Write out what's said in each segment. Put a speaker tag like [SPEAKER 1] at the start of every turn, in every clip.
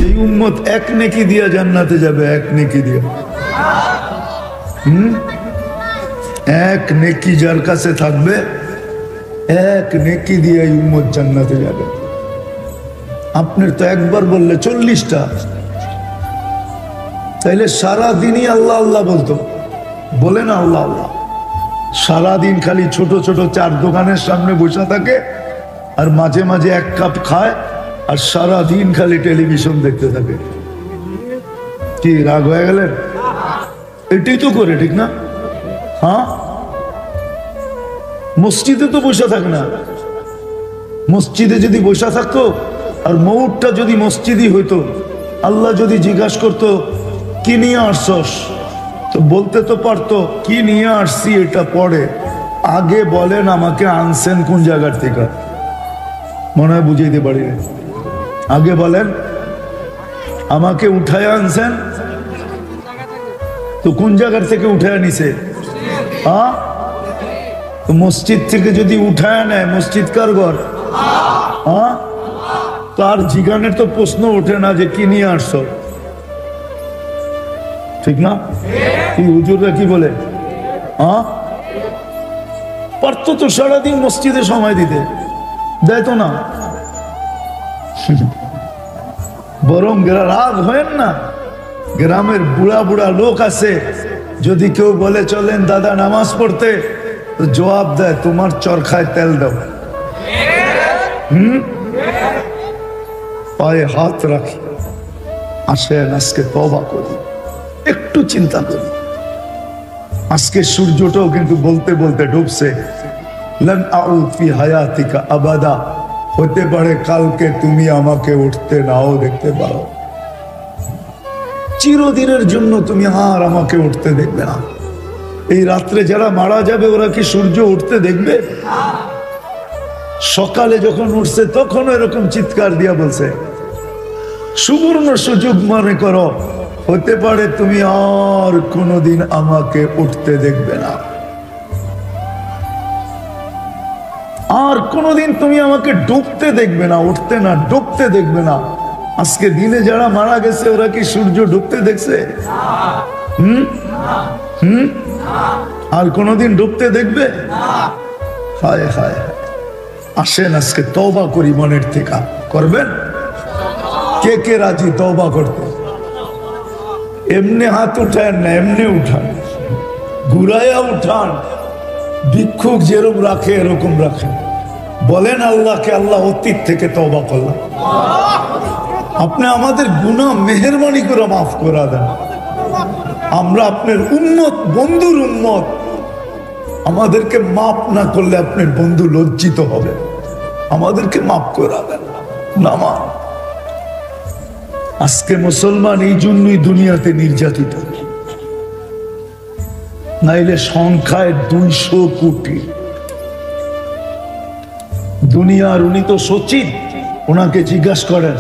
[SPEAKER 1] এই উম্মত এক নেকি দিয়া জান্নাতে যাবে, এক নেকি দিয়া। এক নেকি যার কাছে থাকবে, এক নেকি দিয়ে এই উম্মত জান্নাতে যাবে। আপনার তো একবার বললে 40টা, তাইলে সারাদিনই আল্লাহ আল্লাহ বলতো। বলে না আল্লাহ আল্লাহ, সারাদিন খালি ছোট ছোট 4 দোকানের সামনে বসে থাকে, আর মাঝে মাঝে 1 কাপ খায়, আর সারাদিন খালি টেলিভিশন দেখতে থাকে। কি রাগ হয়ে গেলেন? এটাই তো করে, ঠিক না? হ্যাঁ, মসজিদে তো বসে থাকে না। মসজিদে যদি বসে থাকতো, আর মৌতটা যদি মসজিদই হইতো, আল্লাহ যদি জিজ্ঞাসা করতো কি নিয়ে আসছস, তো বলতে তো পারতো কি নিয়ে আসছি এটা পরে, আগে বলেন আমাকে আনছেন কোন জায়গার থেকে। মনে হয় বুঝাইতে পারি না। আগে বলেন আমাকে উঠায় আনছেন, তো কোন জায়গার থেকে উঠায় নিছে? হ্যাঁ, মসজিদ থেকে যদি উঠায় নেয়, মসজিদ কার ঘর? হ্যাঁ, তার জিগানের তো প্রশ্ন ওঠে না যে কি নিয়ে আসছো, ঠিক না? কি হুজুররা কি বলে? হ্যাঁ, পারতো তো সারাদিন মসজিদে সময় দিতে, দেয় তো না। বরং রাগ হয়েন না, গ্রামের বুড়া বুড়া লোক আছে, যদি কেউ বলে চলেন দাদা নামাজ পড়তে, তো জবাব দেয় তোমার চরখায় তেল দাও। পায়ে হাত রাখি, আসেন আজকে তওবা করি, একটু চিন্তা করি। আজকে সূর্যটাও কিন্তু বলতে বলতে ডুবছে। লান আউদ ফি হায়াতিকা আবাদা, হতে পারে কালকে তুমি আমাকে উঠতে নাও দেখতে পারো। চিরদিনের জন্য তুমি আর আমাকে উঠতে দেখবে না। এই রাত্রে যারা মারা যাবে ওরা কি সূর্য উঠতে দেখবে? সকালে যখন উঠছে তখন এরকম চিৎকার দিয়া বলছে। সুবর্ণ সুযোগ মনে করো, হতে পারে তুমি আর কোনোদিন আমাকে উঠতে দেখবে না, আর কোনোদিন তুমি আমাকে ডুবতে দেখবে না, উঠতে না ডুবতে দেখবে না। আজকে দিনে যারা মারা গেছে ওরা কি সূর্য ডুবতে দেখছে? আর কোনোদিন ডুবতে দেখবে? হায় হায়, আসেন আজকে তওবা করি মনের থেকে। করবেন? কে কে রাজি তওবা করতে? এমনি হাত উঠান না, এমনি উঠান, ঘুরাইয়া উঠান। ভিক্ষুক যেরকম রাখে এরকম রাখেন। বলেন আল্লাহকে, আল্লাহ অতীত থেকে তওবা করলাম, আপনি আমাদের গুনাহ মেহেরবানি করে মাফ করে দেন। আমরা আপনার উম্মত, বন্ধুর উম্মত, আমাদেরকে মাফ না করলে আপনার বন্ধু লজ্জিত হবে। আমাদেরকে মাফ করে দেন। নামাজ আজকে মুসলমান এই জন্যই দুনিয়াতে নির্যাতিত, নাইলে সংখ্যায় 200 কোটি। দুনিয়ার উনি তো সচিব, ওনাকে জিজ্ঞাসা করেন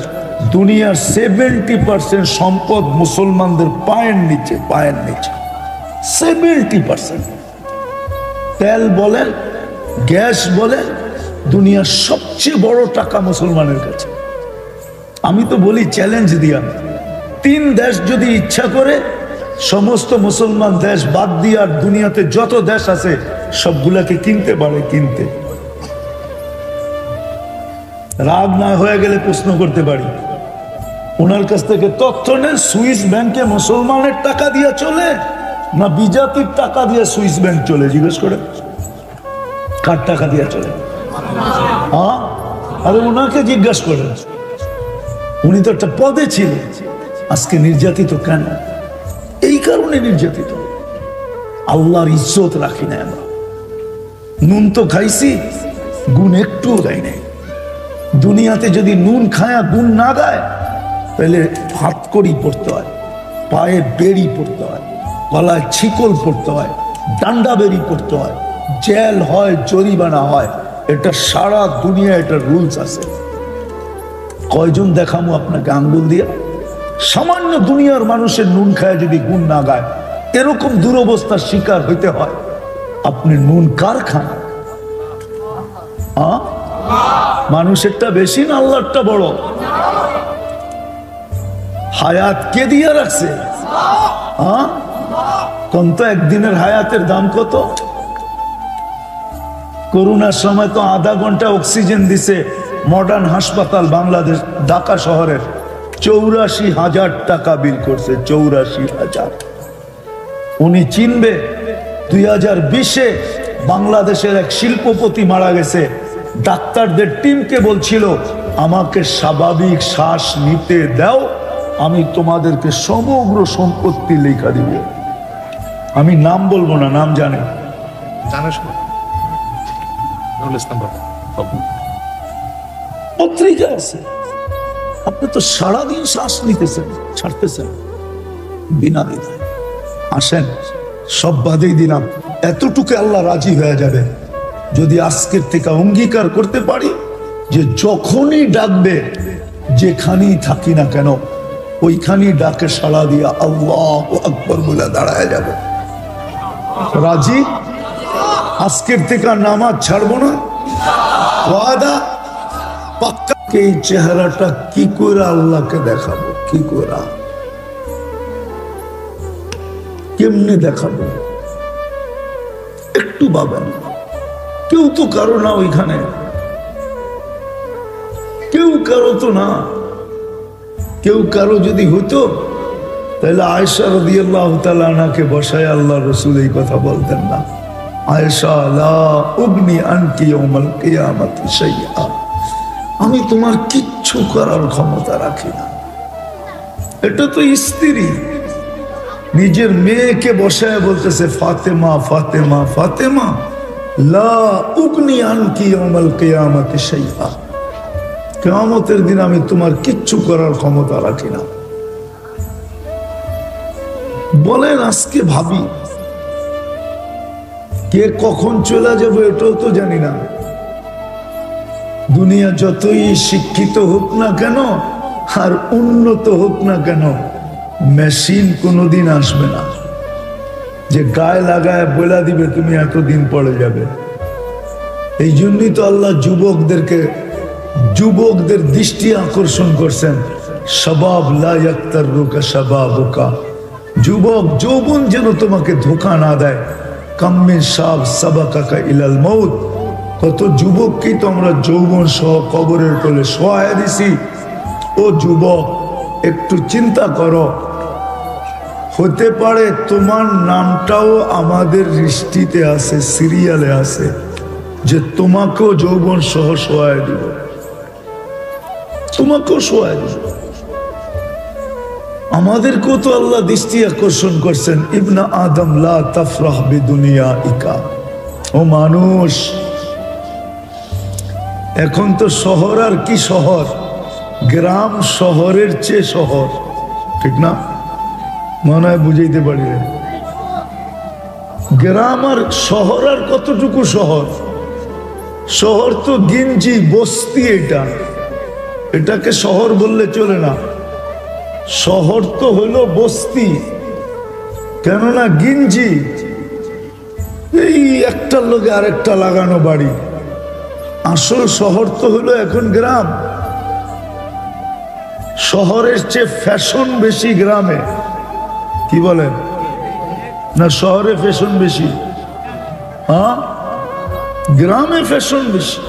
[SPEAKER 1] দুনিয়ার 70% সম্পদ মুসলমানদের পায়ের নিচে, পায়ের নিচে 70%। তেল বলেন, গ্যাস বলেন, দুনিয়ার সবচেয়ে বড় টাকা মুসলমানের কাছে। আমি তো বলি চ্যালেঞ্জ দিয়া, 3 দেশ যদি ইচ্ছা করে সমস্ত মুসলমান দেশ বাদ দিয়ে আর দুনিয়াতে যত দেশ আছে সবগুলাকে কিনতে পারে। কিনতে রাগ না হয়ে গেলে প্রশ্ন করতে পারি, ওনার কাছ থেকে তথ্য নেন। সুইস ব্যাংকে মুসলমানের টাকা দিয়ে চলে না বিজাতির টাকা দিয়ে সুইস ব্যাংক চলে? জিজ্ঞেস করে কার টাকা দিয়ে চলে? হ্যাঁ, আরে ওনাকে জিজ্ঞাসা করেন, উনি তো একটা পদে ছিল। আজকে নির্যাতিত কেন? এই কারণে নির্যাতিত, আল্লাহর ইজ্জত রাখি না আমরা। নুন তো খাইছি, গুণ একটুও গাই নাই। দুনিয়াতে যদি নুন খায়া গুণ না গায়, তাহলে হাত কড়ি পড়তে হয়, পায়ে বেড়ি পড়তে হয়, গলায় ছিকল পড়তে হয়, ডান্ডা বেড়ি পড়তে হয়, জেল হয়, জরিমানা হয়। এটা সারা দুনিয়া, এটা রুলস আছে। কয়জন দেখামো আপনাকে আঙ্গুল দিয়া? সামান্য দুনিয়ার মানুষের নুন খায় যদি গুণ না গায়, এরকম দুরবস্থার শিকার হইতে হয়। আপনি নুন কার খান? মানুষেরটা বেশি না আল্লাহরটা বড়? হায়াত কে দিয়ে রাখছে? হ্যাঁ, কোন তো একদিনের হায়াতের দাম কত? করোনার সময় তো আধা ঘন্টা অক্সিজেন দিছে মডার্ন হাসপাতাল বাংলাদেশ ঢাকা শহরের, 84,000 টাকা বিল করছে, 84,000। উনি চিনবে 2020-এ বাংলাদেশের এক শিল্পপতি মারা গেছে, ডাক্তারদের টিমকে বলছিল আমাকে স্বাভাবিক শ্বাস নিতে দাও, আমি তোমাদেরকে সমগ্র সম্পত্তি লেখা দিব। আমি নাম বলবো না, নাম জানে, পত্রিকা আছে। আপনি তো সারাদিন শ্বাস নিতেছেন, ছাড়তেছেন বিনা দ্বিধায়। আসেন, সব বাদেই দিলাম, এতটুকু আল্লাহ রাজি হয়ে যাবে যদি আজকের থেকে অঙ্গীকার করতে পারি যে যখনই ডাকবে, যেখানেই থাকি না কেন, ওইখানেই ডাকে সাড়া দিয়া আল্লাহু আকবার বলে দাঁড়ায় যাব। রাজি? আজকের থেকে নামাজ ছাড়বো না, ওয়াদা পাক্কা। এই চেহারাটা কি করে আল্লাহকে দেখাবো? কি করে, কেমনে দেখাবো? একটু ভাবেন। কেউ তো কারো না ওইখানে, কেউ কারো তো না। কেউ কারো যদি হতো তাহলে আয়েশা রাদিয়াল্লাহু তাআলা আনহাকে বসায় আল্লাহ রাসূল এই কথা বলতেন না, আয়েশা লা উগনি আনকি ইয়াউমাল কিয়ামাতি শাইআ, আমি তোমার কিচ্ছু করার ক্ষমতা রাখি না। এটা তো স্ত্রী নিজের মেয়েকে বসায় বলতেছে ফাতেমা ফাতেমা ফাতেমা, লা উগনি আনকি ইয়াউমাল কিয়ামাতি শাইআ, কিয়ামতের দিন আমি তোমার কিচ্ছু করার ক্ষমতা রাখি না। বলেন, আজকে ভাবি কে কখন চলে যাবো এটাও তো জানি না। দুনিয়া যতই শিক্ষিত হোক না কেন আর উন্নত হোক না কেন, মেশিন কোনোদিন আসবে না যে গায়ে লাগায় বলে দিবে তুমি এতদিন পরে যাবে। এই জন্যই তো আল্লাহ যুবকদের দৃষ্টি আকর্ষণ করছেন, শাবাব লা ইয়াক্তারুকা শাবাবুকা, যুবক যৌবন যেন তোমাকে ধোঁকা না দেয়। কাম্মিন শাব সাবাকাকা ইলাল মউত, কত যুবককেই তো আমরা যৌবন সহ কবরের কোলে শোয়ায় দিছি। ও যুবক, একটু চিন্তা করো, হতে পারে তোমার নামটাও আমাদের দৃষ্টিতে আছে, সিরিয়ালে আছে, যে তোমাকেও যৌবন সহ শোয়ায় দিব, তোমাকেও শোয়ায় দিব। আমাদেরকেও তো আল্লাহ দৃষ্টি আকর্ষণ করছেন, ইবনা আদম লা তাফরাহ বিদুনিয়াইকা, ও মানুষ, এখন তো শহর আর কি শহর, গ্রাম শহরের চেয়ে শহর, ঠিক না? মনে হয় বুঝাইতে পারি। গ্রাম আর শহর আর কতটুকু শহর? শহর তো গিঞ্জি বস্তি, এটাকে শহর বললে চলে না। শহর তো হলো বস্তি, কেননা গিঞ্জি এই একটার লোকে আরেকটা লাগানো বাড়ি। আসল শহর তো হলো এখন গ্রাম। শহরের চেয়ে ফ্যাশন বেশি গ্রামে, কি বলেন? না শহরে ফ্যাশন বেশি? হ্যাঁ, গ্রামে ফ্যাশন বেশি।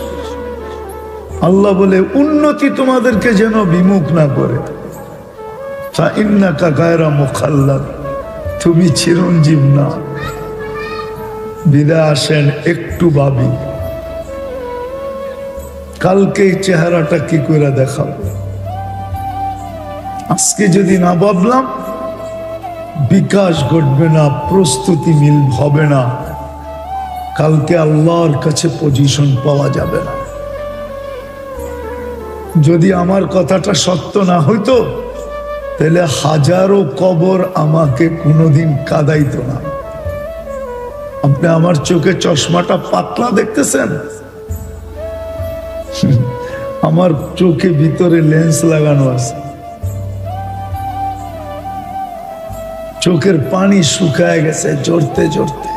[SPEAKER 1] আল্লাহ বলে উন্নতি তোমাদেরকে যেন বিমুখ না করে, ফাইন্নাকা গায়রা মুখাল্লাদ, তুমি চিরঞ্জীব না। বিদায় আসেন, একটু ভাবি কালকে এই চেহারাটা কি করে দেখাবো। আজকে যদি না ভাবলাম, বিকাশ ঘটবে না, প্রস্তুতি মিল হবে না, কালকে আল্লাহর কাছে পজিশন পাওয়া যাবে না। যদি আমার কথাটা সত্য না হইতো তাহলে হাজারো কবর আমাকে কোনোদিন কাঁদাইতো না। আপনি আমার চোখে চশমাটা পাতলা দেখতেছেন, আমার চোখে ভিতরে লেন্স লাগানো আছে। চোখের পানি শুকায় গেছে জড়তে জড়তে,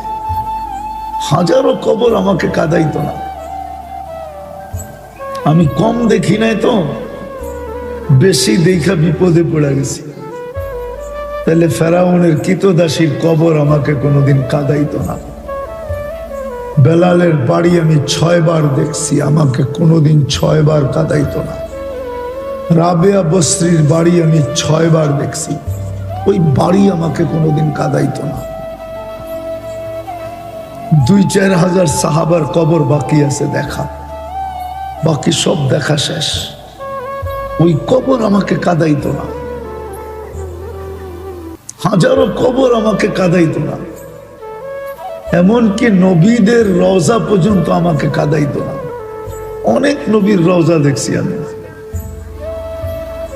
[SPEAKER 1] হাজারো কবর আমাকে কাঁদাইতো না। আমি কম দেখি নাই তো, বেশি দেখা বিপদে পড়ে গেছি। তাহলে ফেরাউনের কৃতদাসীর কবর আমাকে কোনোদিন কাঁদাইতো না। বেলালের বাড়ি আমি 6 বার দেখছি, আমাকে কোনোদিন 6 বার কাঁদাইতো না। রাবেয়া বসরির বাড়ি আমি 6 বার দেখছি, ওই বাড়ি আমাকে কোনোদিন কাঁদাইতো না। 2-4 হাজার সাহাবার কবর বাকি আছে দেখা, বাকি সব দেখা শেষ। ওই কবর আমাকে কাঁদাইতো না, হাজারো কবর আমাকে কাঁদাইতো না, এমনকি নবীদের রওজা পর্যন্ত আমাকে কাঁদাইতো না। অনেক নবীর রওজা দেখছি আমি,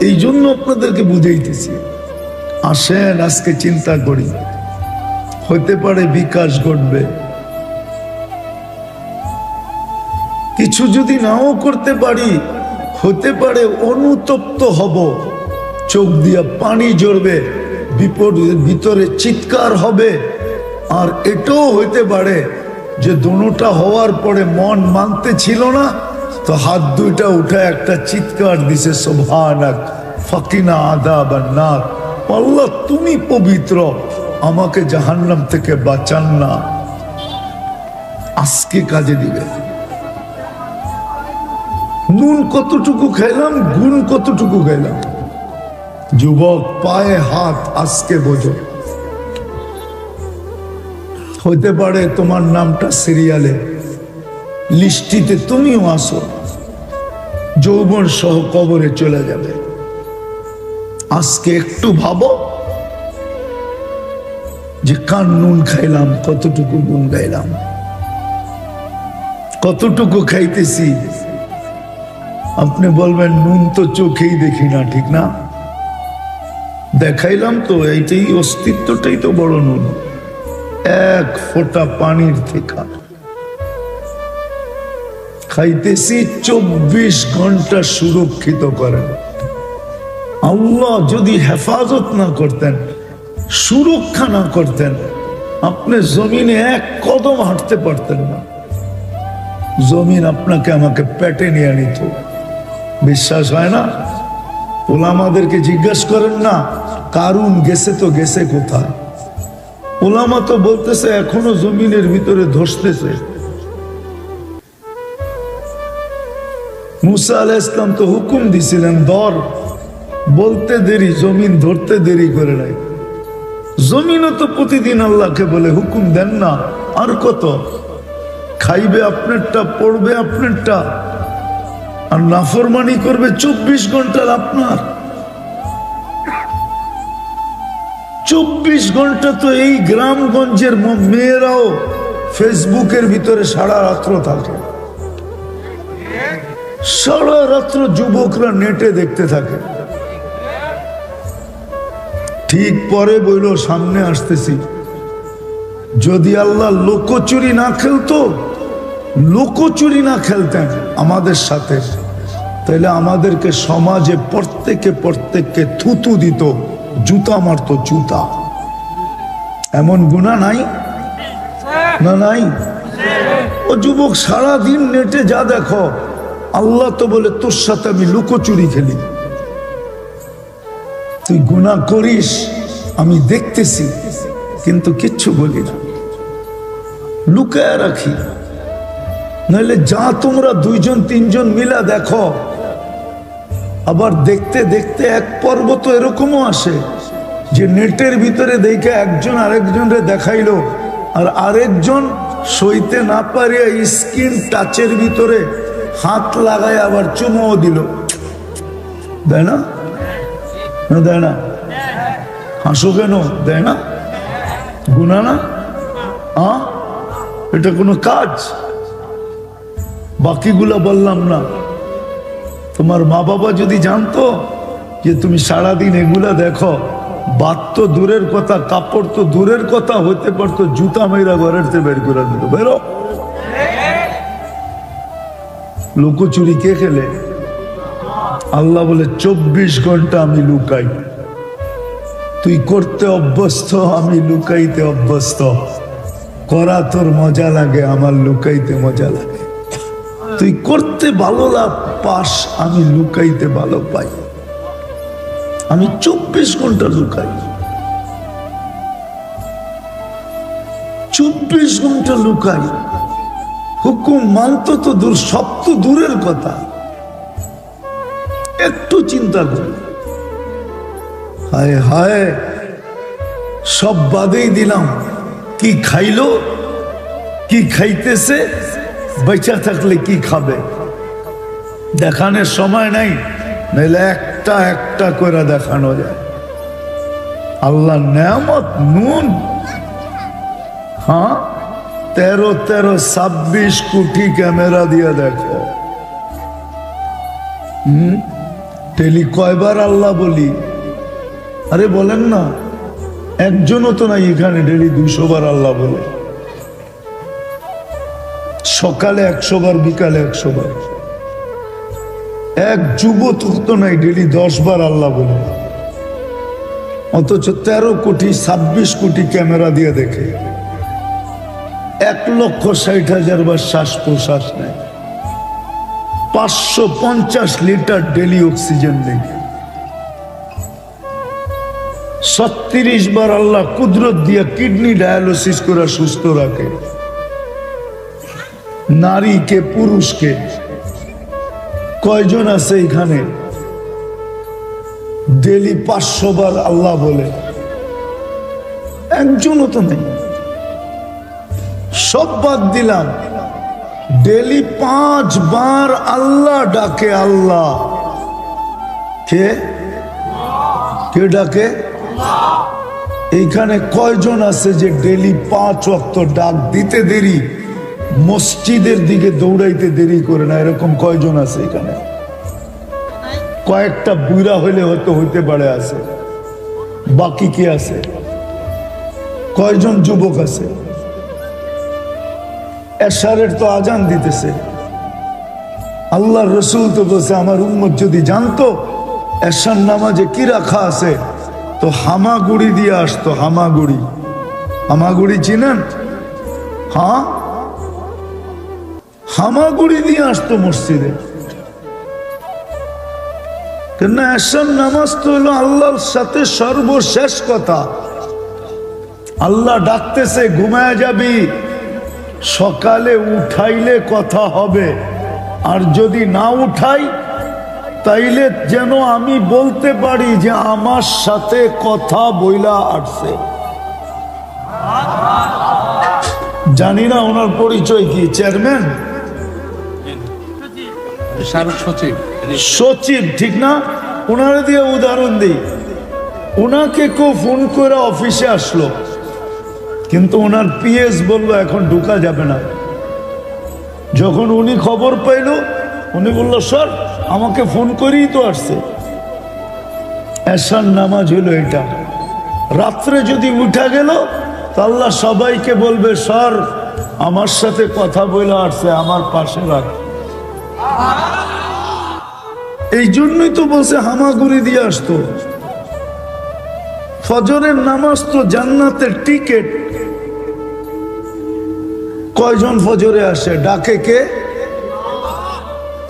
[SPEAKER 1] এই জন্য আপনাদেরকে বুঝাইতেছি। আসেন আজকে চিন্তা করি, হতে পারে বিকাশ ঘটবে, কিছু যদি নাও করতে পারি, হতে পারে অনুতপ্ত হব, চোখ দিয়া পানি ঝরবে, বিপদের ভিতরে চিৎকার হবে। আর এটাও হইতে পারে যে দোনোটা হওয়ার পরে মন মানতে ছিল না, তো হাত দুইটা উঠে একটা চিৎকার দিছে, সুবহানাক ফাকিনা আযাবান নার, আল্লাহ তুমি পবিত্র, আমাকে জাহান্নাম থেকে বাঁচান না। আজকে কাজে দিবে। নুন কতটুকু খাইলাম, গুণ কতটুকু খাইলাম। যুবক, পায়ে হাত আজকে বোঝো। হতে পারে তোমার নামটা সিরিয়ালে লিস্টিতে তুমিও আসো, যৌবন সহ কবরে চলে যাবে। আজকে একটু ভাবো যে কার নুন খাইলাম, কতটুকু নুন খাইলাম, কতটুকু খাইতেছি। আপনি বলবেন নুন তো চোখেই দেখি না, ঠিক না? দেখাইলাম তো, এইটাই অস্তিত্বটাই তো বড় নুন। এক ফোঁটা পানির থেকে খাইতেছি, 24 ঘন্টা সুরক্ষিত করেন আল্লাহ। যদি হেফাজত না করতেন, সুরক্ষা না করতেন, আপনি জমিনে এক কদম হাঁটতে পারতেন না। জমিন আপনাকে আমাকে পেটে নিয়ে নিত। বিশ্বাস হয় না? ওলামাদেরকে জিজ্ঞাসা করেন না, কারুন গেছে তো গেছে কোথায়? ওলামা তো বলতেছে এখনো জমিনের ভিতরে ধসতেছে। মুসা আলাইহিস সালাম তো হুকুম দিছিলেন ধর, বলতে দেরি, জমিন ধরতে দেরি করে নাই। জমিনও তো প্রতিদিন আল্লাহকে বলে, হুকুম দেন না, আর কত খাইবে আপনারটা, পড়বে আপনারটা, আর নাফরমানি করবে 24 ঘন্টার আপনার। 24 ঘন্টা তো এই গ্রামগঞ্জের মেয়েরাও ফেসবুকের ভিতরে সারা রাত্র থাকে, সারা রাত্র যুবকরা নেটে দেখতে থাকে। ঠিক পরে বইল, সামনে আসতেছি, যদি আল্লাহ লোকচুরি না খেলতো, লোকচুরি না খেলতেন আমাদের সাথে, তাহলে আমাদেরকে সমাজে প্রত্যেককে থুতু দিত, জুতা মারতো, জুতা। এমন গুনাহ নাই না? নাই? ও যুবক, সারাদিন নেটে যা দেখো, আল্লাহ তো বলে তোর সাথে আমি লুকোচুরি খেলি। তুই গুনাহ করিস, আমি দেখতেছি, কিন্তু কিচ্ছু বলি না, লুকায় রাখি। নইলে যা তোমরা 2-3 মিলা দেখো, আবার দেখতে দেখতে এক পর্ব তো এরকমও আসে যে নেটের ভিতরে দেখে একজন আরেকজনরে দেখাইলো, আর আরেকজন সইতে না পারিয়া স্ক্রিন টাচের ভিতরে হাত লাগায় আবার চুমোও দিল। দেয় না? দেয় না? হাসো কেন? দেয় না? গুনাহ না? এটা কোনো কাজ? বাকিগুলা বললাম না। তোমার মা বাবা যদি জানতো যে তুমি সারাদিন এগুলা দেখো, বাত তো দূরের কথা, কাপড় তো দূরের কথা, হতে পারতো জুতা মেয়েরা ঘরের থেকে বের করে দিল, বেরো। লুকোচুরি কে খেলে? আল্লাহ বলে 24 ঘন্টা আমি লুকাই। তুই করতে অভ্যস্ত, আমি লুকাইতে অভ্যস্ত। করা তোর মজা লাগে, আমার লুকাইতে মজা লাগে। তুই করতে ভালো পাস, আমি লুকাইতে ভালো পাই। আমি 24 ঘন্টা লুকাই। 24 ঘন্টা লুকাই, হুকুম মানত তো দূর, সব তো দূরের কথা। একটু চিন্তা করি, হায় হায়, সব বাদেই দিলাম, কি খাইলো, কি খাইতেছে, বেঁচে থাকলে কি খাবে, দেখানোর সময় নাই, নাইলে একটা একটা করে দেখানো যায়। আল্লাহ নেয়ামত নুন, হ্যাঁ 13-26 কোটি ক্যামেরা দিয়ে দেখে। টেলি কয়বার আল্লাহ বলি? আরে বলেন না, একজনও তো নাই এখানে ডেলি 200 বার আল্লাহ বলে। সকালে 100 বার, বিকালে 100 বার। এক যুবক তো নাই ডেলি 10 বার আল্লাহ বলে, অথচ 13-26 কোটি ক্যামেরা দিয়ে দেখে। 1,60,000 বার শ্বাস প্রশ্বাস নেয়, 550 লিটার ডেলি অক্সিজেন নেই, 36 বার আল্লাহ কুদরত দিয়া কিডনি ডায়ালিসিস করে সুস্থ রাখে, নারীকে পুরুষকে। কয়জন আছে এখানে ডেলি 500 বার আল্লাহ বলে? একজনও তো নেই। সব বাদ দিলাম, ডেলি 5 বার আল্লাহ ডাকে। আল্লাহ কে কে ডাকে? এইখানে কয়জন আছে যে ডেলি 5 ওয়াক্ত ডাক দিতে দেরি, মসজিদের দিকে দৌড়াইতে দেরি করে না? এরকম কয়জন আছে এখানে? কয়েকটা বুড়া হইলে হয়তো হইতে পারে আছে, বাকি কি আছে? কয়জন যুবক আছে? এশারের তো আজান দিতেছে, আল্লাহর রসুল তো বলছে আমার উম্মত যদি জানতো এশার নামাজে কি রাখা আছে তো হামাগুড়ি দিয়ে আসতো। হামাগুড়ি, হামাগুড়ি চিনেন? হ্যাঁ, হামাগুড়ি দিয়ে আসতো মসজিদে। কেন? এশার নামাজ তো হলো আল্লাহর সাথে সর্বশেষ কথা। আল্লাহ ডাকতেছে, ঘুমায় যাবি, সকালে উঠাইলে কথা হবে, আর যদি না উঠাই তাইলে যেন আমি বলতে পারি যে আমার সাথে কথা বইলা আসছে। জানি না ওনার পরিচয় কি, চেয়ারম্যান, সচিব, সচিব ঠিক না? ওনারে দিয়ে উদাহরণ দিই, ওনাকে কেউ ফোন করে অফিসে আসলো, কিন্তু ওনার পিএস বললো এখন ঢুকা যাবে না। যখন উনি খবর পাইল, উনি বললো স্যার আমাকে ফোন করেই তো আসছে। এশার নামাজ হলো এটা। রাত্রে যদি উঠা গেল তো আল্লাহ সবাইকে বলবে স্যার আমার সাথে কথা বলে আসছে, আমার পাশে রাখ। এই জন্যই তো বলছে হামাগুড়ি দিয়ে আসতো। ফজরের নামাজ তো জান্নাতের টিকেট। কয়জন ফজরে আসে? ডাকে কে?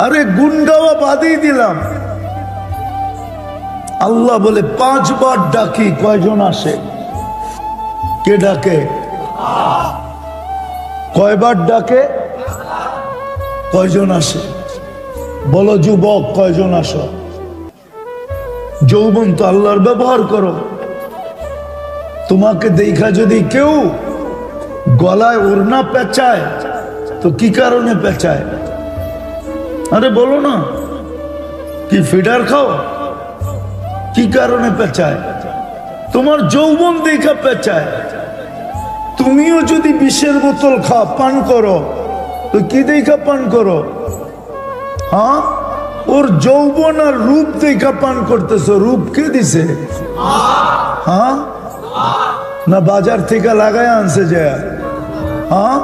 [SPEAKER 1] আরে গুন গাওয়া বাদই দিলাম, আল্লাহ বলে 5 বার ডাকি, কয়জন আসে? কে ডাকে? কয়বার ডাকে? কয়জন আসে? বলো যুবক, কয়জন আসো? যৌবন তো আল্লাহর ব্যবহার করো। তোমাকে দেখা যদি কেউ গলায় ওড়না পেঁচায় তো কি কারণে পেঁচায়? আরে বলো না, কি ফিডার খাও? কি কারণে পেঁচায়? তোমার যৌবন দেখা পেঁচায়। তুমিও যদি বিষের বোতল খাও, পান করো, তো কি দেখা পান করো? হ্যাঁ, ওর যৌবন আর রূপ দেখা পান করতেছ। রূপ কে দিছে? হ্যাঁ, না বাজার থেকে লাগায় আনছে যে? হ্যাঁ,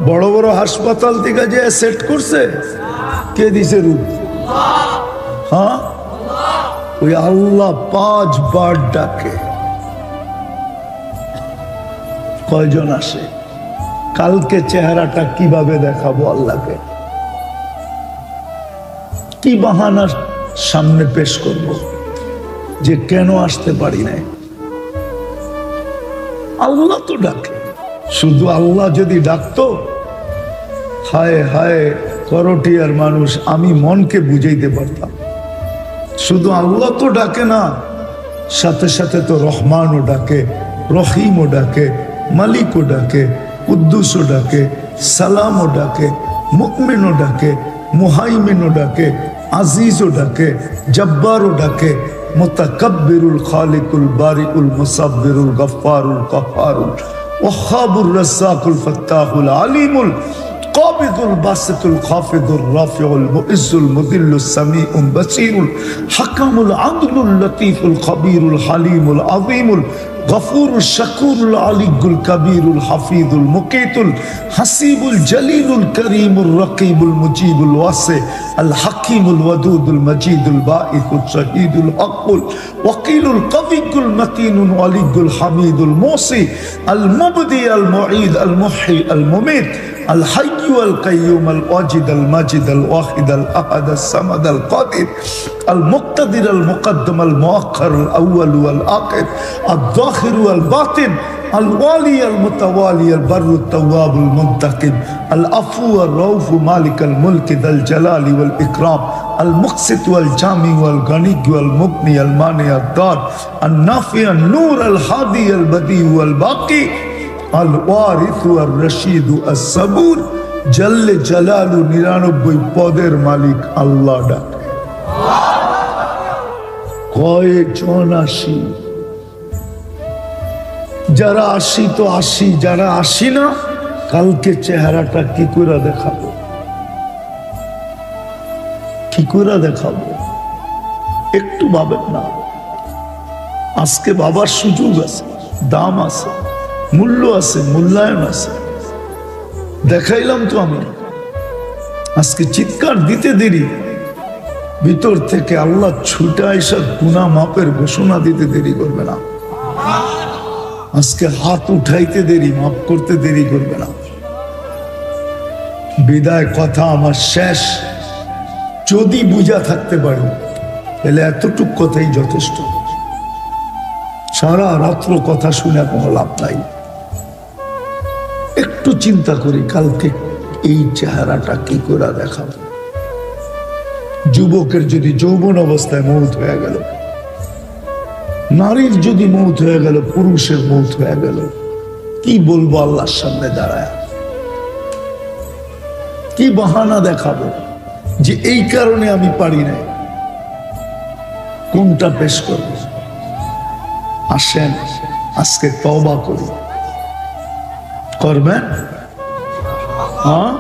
[SPEAKER 1] বড় বড় হাসপাতাল থেকে যে সেট করছে? কে দিছে রূপ? হ্যাঁ, ওই আল্লাহ 5 বার ডাকে। কয়জন আসে? কালকে চেহারাটা কিভাবে দেখাবো আল্লাহকে? কি বাহানা সামনে পেশ করব যে কেন আসতে পারি নাই? আল্লাহ তো ডাকে, শুধু আল্লাহ যদি ডাকতো, হায় হায় করটিয়ার মানুষ, আমি মনকে বুঝাইতে পারতাম। শুধু আল্লাহ তো ডাকে না, সাথে সাথে তো রহমানও ডাকে, রহিমও ডাকে, মালিকও ডাকে, কুদ্দুসও ডাকে, সালামও ডাকে, মুকমিনও ডাকে, মুহাইমিনও ডাকে, আজিজও ডাকে, জব্বারও ডাকে, মুতাকাব্বিরুল খালিকুল বারিকুল মুসাব্বিরুল গফফারুল কাহ্হারুল ওয়াহ্হাবুর রাজ্জাকুল ফাত্তাহুল আলিমুল কাবিদুল বাসিতুল খাফিদুর রাফিউল মুইজ্জুল মুদিল্লুস সামিউল বাসীরুল হাকামুল আদলুল লতীফুল খবীরুল হালিমুল আযীমুল গফুরুল শাকুরুল আলিয়ুল কবীরুল হাফিজুল মুকীতুল হাসিবুল জলিলুল করিমুর রকিবুল মুজিবুল ওয়াসি আল হাকিমুল ওয়াদুদুল মজিদুল বাঈসুল শহীদুল হকুল ওয়াকিলুল কবিকুল মতিনুল ওয়ালিদুল হামিদুল মুসি আল মুবদি আল মুঈদ আল মুহয়ি আল মুমীত الحي والقيوم الواجد الماجد الواحد الأحد الصمد القادر المقتدر المقدم المؤخر الأول والآخر الظاهر والباطن الوالي المتوالي البر التواب المنتقم العفو الرؤوف مالك الملك ذا الجلال والإكرام المقسط والجامع والغني والمغني المانع الضار النافع النور الهادي البديع والباقي الوارث والرشيد الصبور جل جلاله 99 পদের মালিক আল্লাহ ডাক। কয়জন আসি? যারা আসি তো আসি, যারা আসি না কালকে চেহারাটা কি করে দেখাবো, কি করে দেখাবো? একটু ভাবেন না। আজকে বাবার সুযোগ আছে, দাম আছে, মূল্য আছে, মূল্যায়ন আছে। দেখাইলাম তো আমি। আজকে চিৎকার দিতে দেরি, ভিতর থেকে আল্লাহ ছুটা এসে গুনাহ মাপের ঘোষণা দিতে দেরি করবে না। আজকে হাত উঠাইতে দেরি, মাপ করতে দেরি করবে না। বিদায় কথা আমার শেষ। যদি বুঝা থাকতে পারি তাহলে এতটুক কথাই যথেষ্ট। সারা রাত্র কথা শুনে কোনো লাভ নাই। একটু চিন্তা করি কালকে এই চেহারাটা কি করে দেখাবো। যুবকের যদি যৌবন অবস্থায় মৌত হয়ে গেল, নারীর যদি মৌত হয়ে গেল, পুরুষের মৌত হয়ে গেল, কি বলবো আল্লাহর সামনে দাঁড়ায়? কি বাহানা দেখাবো যে এই কারণে আমি পারি নাই? কোনটা পেশ করব? আসেন আজকে তওবা করি। করবেন? হ্যাঁ,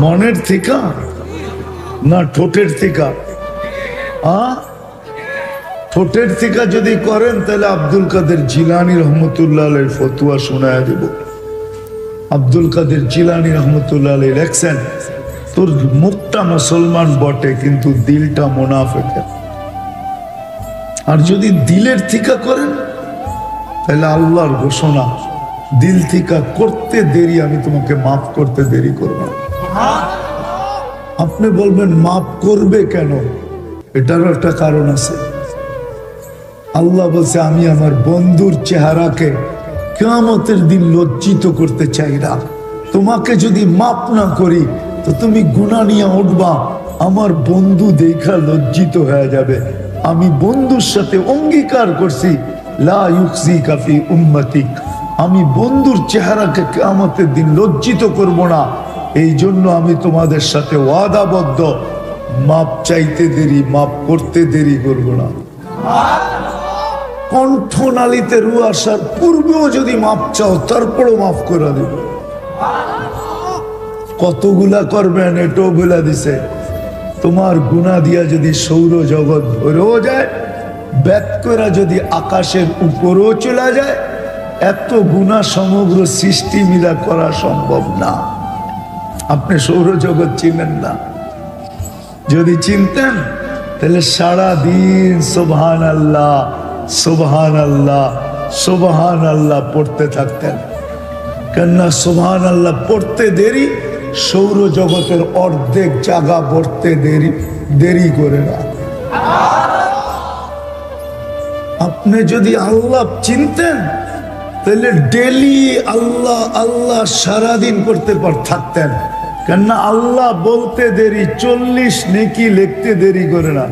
[SPEAKER 1] মনের থেকে না ঠোঁটের থেকে? হ্যাঁ, ঠোঁটের থেকে যদি করেন তাহলে আব্দুল কাদের জিলানী রহমতুল্লাহ আলাইহির ফতোয়া শোনায় দেব। আব্দুল কাদের জিলানী রহমতুল্লাহ আলাইহি লেখছেন, তোর মুখটা মুসলমান বটে কিন্তু দিলটা মুনাফিকের। আর যদি দিলের থেকে করেন তাহলে আল্লাহর ঘোষণা, দিল থেকে করতে দেরি আমি তোমাকে মাফ করতে দেরি করব। আপনি বলবেন মাফ করবে কেন? এটারও একটা কারণ আছে। আল্লাহ বলছে আমি আমার বন্ধুর চেহারাকে কিয়ামতের দিন লজ্জিত করতে চাই না। তোমাকে যদি মাফ না করি তো তুমি গুনাহ নিয়ে উঠবা, আমার বন্ধু দেখা লজ্জিত হয়ে যাবে। আমি বন্ধুর সাথে অঙ্গীকার করছি লা ইউখজিকা ফি উম্মতিক, আমি বন্ধুর চেহারাকে কিয়ামতের দিন লজ্জিত করব না। এই জন্য আমি তোমাদের সাথে ওয়াদাবদ্ধ, মাপ চাইতে দেরি, মাপ করতে দেরি করব না। কণ্ঠনালীতে রু আসার পূর্বেও যদি মাপ চাও তারপরও মাফ করে দেব। কতগুলা করবেন এটাও বলে দিছে। তোমার গুনাহ দিয়া যদি সৌর জগৎ ভরেও যায়, ব্যাক করে যদি আকাশের উপরেও চলে যায়, এত গুনাহ সমগ্র সৃষ্টি মিলা করা সম্ভব না। আপনি সৌরজগৎ চিনেন না। যদি চিনতেন তাহলে সারা দিন সুবহান আল্লাহ সুবহান আল্লাহ সুবহান আল্লাহ পড়তে থাকতেন। কেননা সুবহান আল্লাহ পড়তে দেরি, সৌরজগতের অর্ধেক জায়গা পড়তে দেরি করে না। আপনি যদি আল্লাহ চিনতেন তাহলে ডেলি আল্লাহ আল্লাহ সারাদিন করতে থাকতেন, কেননা আল্লাহ বলতে দেরি, 40 নেকি লিখতে দেরি করে না।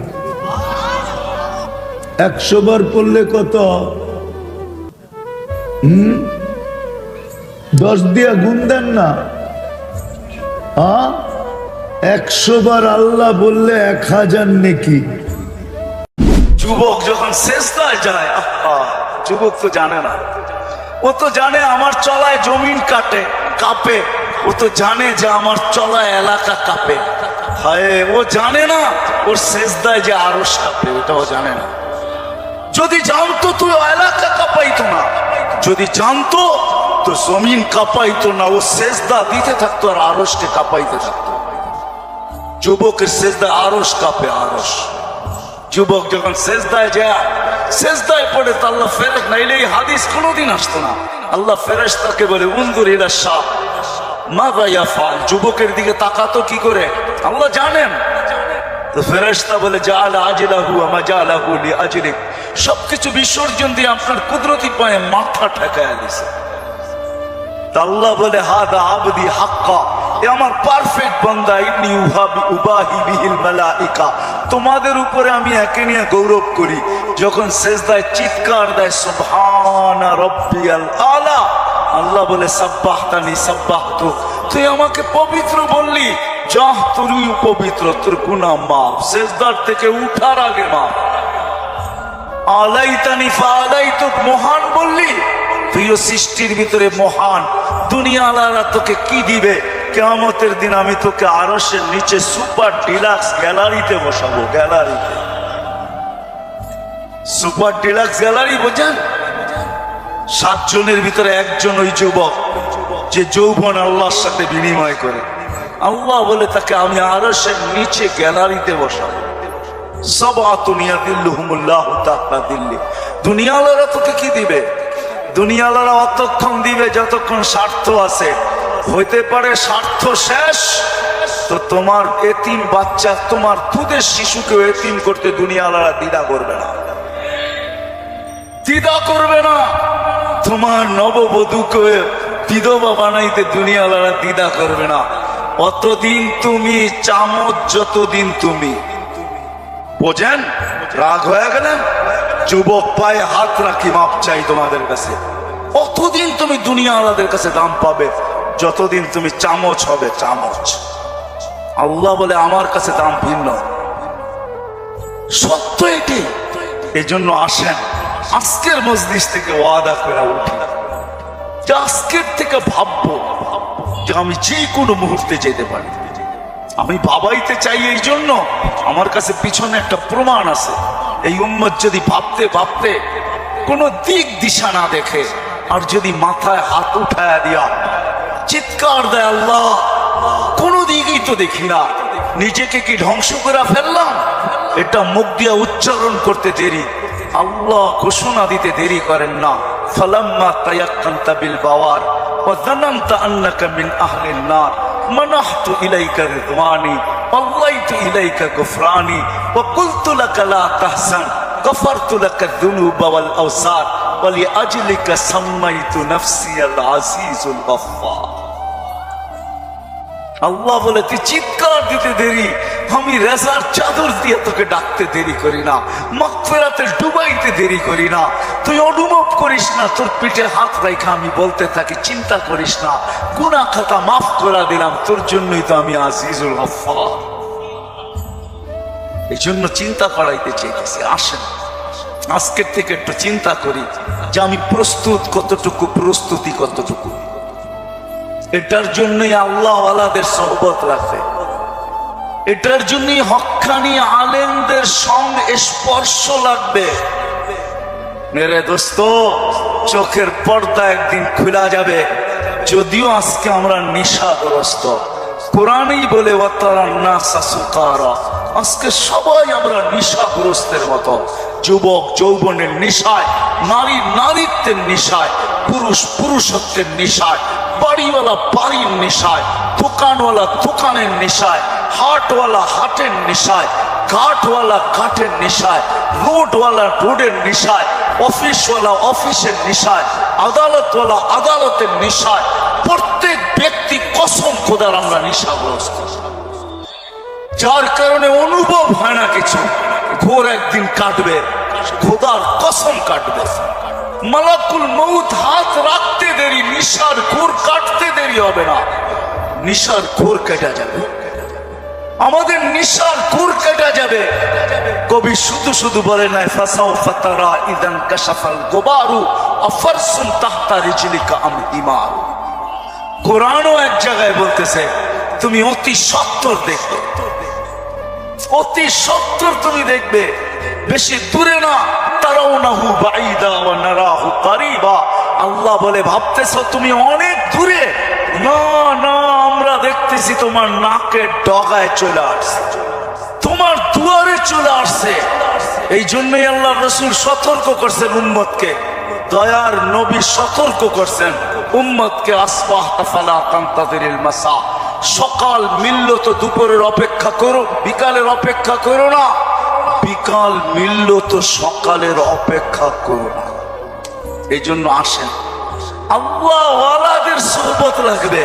[SPEAKER 1] 100 বার পড়লে কত? 10 দিয়া গুণ দেন না। 100 বার আল্লাহ বললে 1000 নেকি। যুবক যখন সেজদায় যায়, যুবক তো জানে না, ও তো জানে আমার চলায় জমিন কাঁপে, ও তো জানে যে আমার চলায় এলাকা কাঁপে। হায়, ও জানে না ওর সেজদায় যে আরশ কাঁপে, ওটাও জানে না। যদি জানতো তো এলাকা কাঁপাইতো না, যদি জানতো তো জমিন কাঁপাইতো না, ও সেজদা দিতে থাকতো আর আরশকে কাঁপাইতে থাকতো। যুবকের সেজদা আরশ কাঁপে, আরশ। যুবক যখন সেজদায় যায়, সেজদায় পড়ে তো আল্লাহ ফেরেশতা, নাইলে এই হাদিস কোনোদিন আসতো না। আল্লাহ ফেরেশতাকে বলে উনজুর ইলা শাব মাযা ইয়াফআল, যুবকের দিকে তাকাতো কি করে আল্লাহ জানেন। তো ফেরেশতা বলে জাআলা আজলাহু ওয়া মাজালাহু লিআজলিক, সবকিছু বিসর্জন দিয়ে আপনার কুদরতি পায়ে মাথা ঠেকায়া দিছে। তা আল্লাহ বলে হাদা আবদি হাক্কা, এ আমার পারফেক্ট বান্দা, ইন্নী উবাহি বিহিল মালাইকা, তোমাদের উপরে আমি একে নিয়ে গৌরব করি। যখন সেজদায় চিৎকার দেয় সুবহানা রাব্বিয়াল আলা, আল্লাহ বলে সাব্বাহতানি সাব্বাহতু, তুই আমাকে পবিত্র বললি, যাহ তুই পবিত্র, তোর গুনাহ মাফ, সেজদার থেকে উঠার আগে মাফ। আলাইতানি ফাআলাইতুক, মহান বললি, তুইও সৃষ্টির ভিতরে মহান। দুনিয়াওয়ালারা তোকে কি দিবে? কিয়ামতের দিন আমি তোকে আরশের নিচে সুপার ডিলাক্স গ্যালারিতে বসাবো। গ্যালারিতে, সুপার ডিলাক্স গ্যালারি বোঝেন? 7 জনের ভিতরে একজন ওই যুবক যে যৌবন আল্লাহর সাথে বিনিময় করে। আল্লাহ বলে তাকে আমি আরশের নিচে গ্যালারিতে বসাবো। সাবাতুন ইয়াদিল্লুহুমুল্লাহু তাআলা দিল্লি। দুনিয়াওয়ালারা তোকে কি দিবে? দুনিয়াওয়ালারা অতক্ষণ দিবে যতক্ষণ স্বার্থ আছে। হইতে পারে স্বার্থ শেষ, তো তোমার এতিম বাচ্চা, তোমার দুধের শিশুকে এতিম করতে দুনিয়াওয়ালারা দ্বিধা করবে না, দ্বিধা করবে না। তোমার নববধূকে বিধবা বানাইতে দুনিয়াওয়ালারা দ্বিধা করবে না। অতদিন তুমি চামচ, যতদিন তুমি বোঝেন। রাগ হয়ে গেলেন? যুবক পায়ে হাত রাখি, মাপ চাই তোমাদের কাছে। অতদিন তুমি দুনিয়াওয়ালাদের কাছে দাম পাবে যতদিন তুমি চামচ হবে, চামচ। আল্লাহ বলে আমার কাছে দাম ভিন্ন, সত্য এটি। এই জন্য আসেন আজকের মজলিস থেকে ওয়াদা করে উঠি যে আজকের থেকে ভাববো যে আমি যে কোনো মুহূর্তে যেতে পারি। আমি ভাবাইতে চাই, এই জন্য আমার কাছে পিছনে একটা প্রমাণ আছে। এই উম্মত যদি ভাবতে ভাবতে কোনো দিক দিশা না দেখে, আর যদি মাথায় হাত উঠায়া দিয়া চিৎকার দেয় আল্লাহ, কোনো দিকেই তো দেখি না, নিজেকে কি ধ্বংস করে ফেললাম? এটা মুখ দিয়া উচ্চারণ করতে দেরি, আল্লাহ ঘোষণা দিতে দেরি করেন না। ফালাম্মা তায়াক্কানতা বিল বাওয়ার ওয়া যানানতা আন্নাকা মিন আহলিন নার মানাহতু ইলাইকা রিদওয়ানি আল্লাইতু ইলাইকা গুফরানি ওয়া কুলতু লাকা লা তাহসান গফারতু লাকা যুনুবা ওয়াল আওসার ওয়া লিআজলিকা সাম্মাইতু নাফসি আল আজিজুল গফফার। আল্লাহ বলে তুই চিৎকার দিতে দেরি, আমি রেজার চাদর দিয়ে তোকে ডাকতে দেরি করি না, মাগফিরাতে ডুবাইতে দেরি করি না। তুই অনুভব করিস না, তোর পিঠে হাত রাখা আমি বলতে থাকি চিন্তা করিস না, গুনাহ খাতা মাফ করে দিলাম, তোর জন্যই তো আমি আজিজুল গফফার। এই জন্য চিন্তা করাইতে চাইতেছি। আসেন আজকের থেকে একটু চিন্তা করি যে আমি প্রস্তুত কতটুকু, প্রস্তুতি কতটুকু। এটার জন্যই আল্লাহ ওয়ালাদের সোহবত রাখে, এটার জন্যই হক্কানি আলেমদের সঙ্গে স্পর্শ লাগবে। মেরে দোস্ত, চোখের পর্দা একদিন খুলা যাবে। যদিও আজকে আমরা নেশাগ্রস্ত, কোরআনই বলে ওয়াতারান নাসা সুকারা, আজকে সবাই আমরা নেশাগ্রস্তের মতো। যুবক যৌবনের নেশায়, নারী নারীত্বের নেশায়, পুরুষ পুরুষত্বের নেশায়, বাড়িওয়ালা বাড়ির নেশায়, দোকানওয়ালা দোকানের নেশায়, হাটওয়ালা হাটের নেশায়, ঘাটওয়ালা ঘাটের নেশায়, রোডওয়ালা রোডের নেশায়, অফিসওয়ালা অফিসের নেশায়,
[SPEAKER 2] আদালতওয়ালা আদালতের নেশায় প্রত্যেক ব্যক্তি কসম খোদার আমরা নেশাগ্রস্ত, যার কারণে অনুভব হয় না কিছু। ঘোর একদিন কাটবে, খোদার কসম কাটবে। মালাকুল মউত হাত রাখতে দেরি, নিশার ঘোর কাটতে দেরি হবে না, নিশার ঘোর কেটে যাবে, আমাদের নিশার ঘোর কেটে যাবে। কবি শুধু শুধু বলে নাই ফাসাউফা তারা ইদান কাশাফাল গুবারু আফারসুন তাহতা রিজলিকা আম হিমার। কোরআনও এক জায়গায় বলতেছে তুমি অতি সত্বর দেখবে, অতি সত্বর তুমি দেখবে, বেশি দূরে না। তারাউনাহু বাঈদা ওয়া নারাহু কারীবা। আল্লাহ বলে ভাবতেছো তুমি অনেক দূরে, না না, আমরা দেখতেছি তোমার নাকের ডগায় চলে আসছে, তোমার দুয়ারে চলে আসছে। এই জন্যই আল্লাহ রাসূল সতর্ক করছেন উম্মতকে, দয়ার নবী সতর্ক করছেন উম্মতকে, আসবাহতা ফালা তানতাযিরিল মাসা। সকাল মিলল তো দুপুরের অপেক্ষা করো, বিকালের অপেক্ষা করো না, বিকাল মিলল তো সকালের অপেক্ষা করো না। এই জন্য আসেন, আল্লাহ ওয়ালাদের সোহবত লাগবে,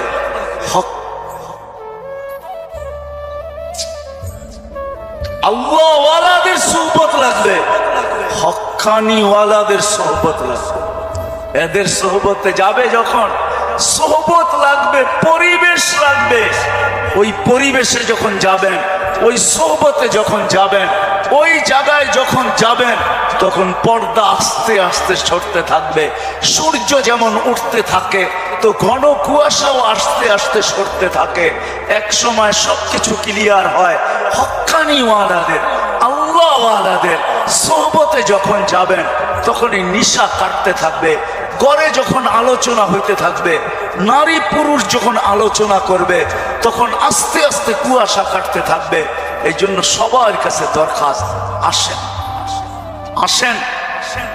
[SPEAKER 2] আল্লাহ ওয়ালাদের সোহবত লাগবে, হক্কানি ওয়ালাদের সোহবত লাগবে। এদের সোহবতে যাবে যখন, সোহবত লাগবে, পরিবেশ লাগবে। ওই পরিবেশে যখন যাবেন, ওই সোহবতে যখন যাবেন, ওই জায়গায় যখন যাবেন, তখন পর্দা আস্তে আস্তে সরতে থাকবে। সূর্য যেমন উঠতে থাকে তো ঘন কুয়াশাও আস্তে আস্তে সরতে থাকে। এক সময় সবকিছু ক্লিয়ার হয়। হক্কানি ওয়ালাদের, আল্লাহ ওয়ালাদের সোহবতে যখন যাবেন, তখন এই নিশা কাটতে থাকবে। ঘরে যখন আলোচনা হইতে থাকবে, নারী পুরুষ যখন আলোচনা করবে, তখন আস্তে আস্তে কুয়াশা কাটতে থাকবে। এই জন্য সবার কাছে দরখাস্ত, আসেন আসেন।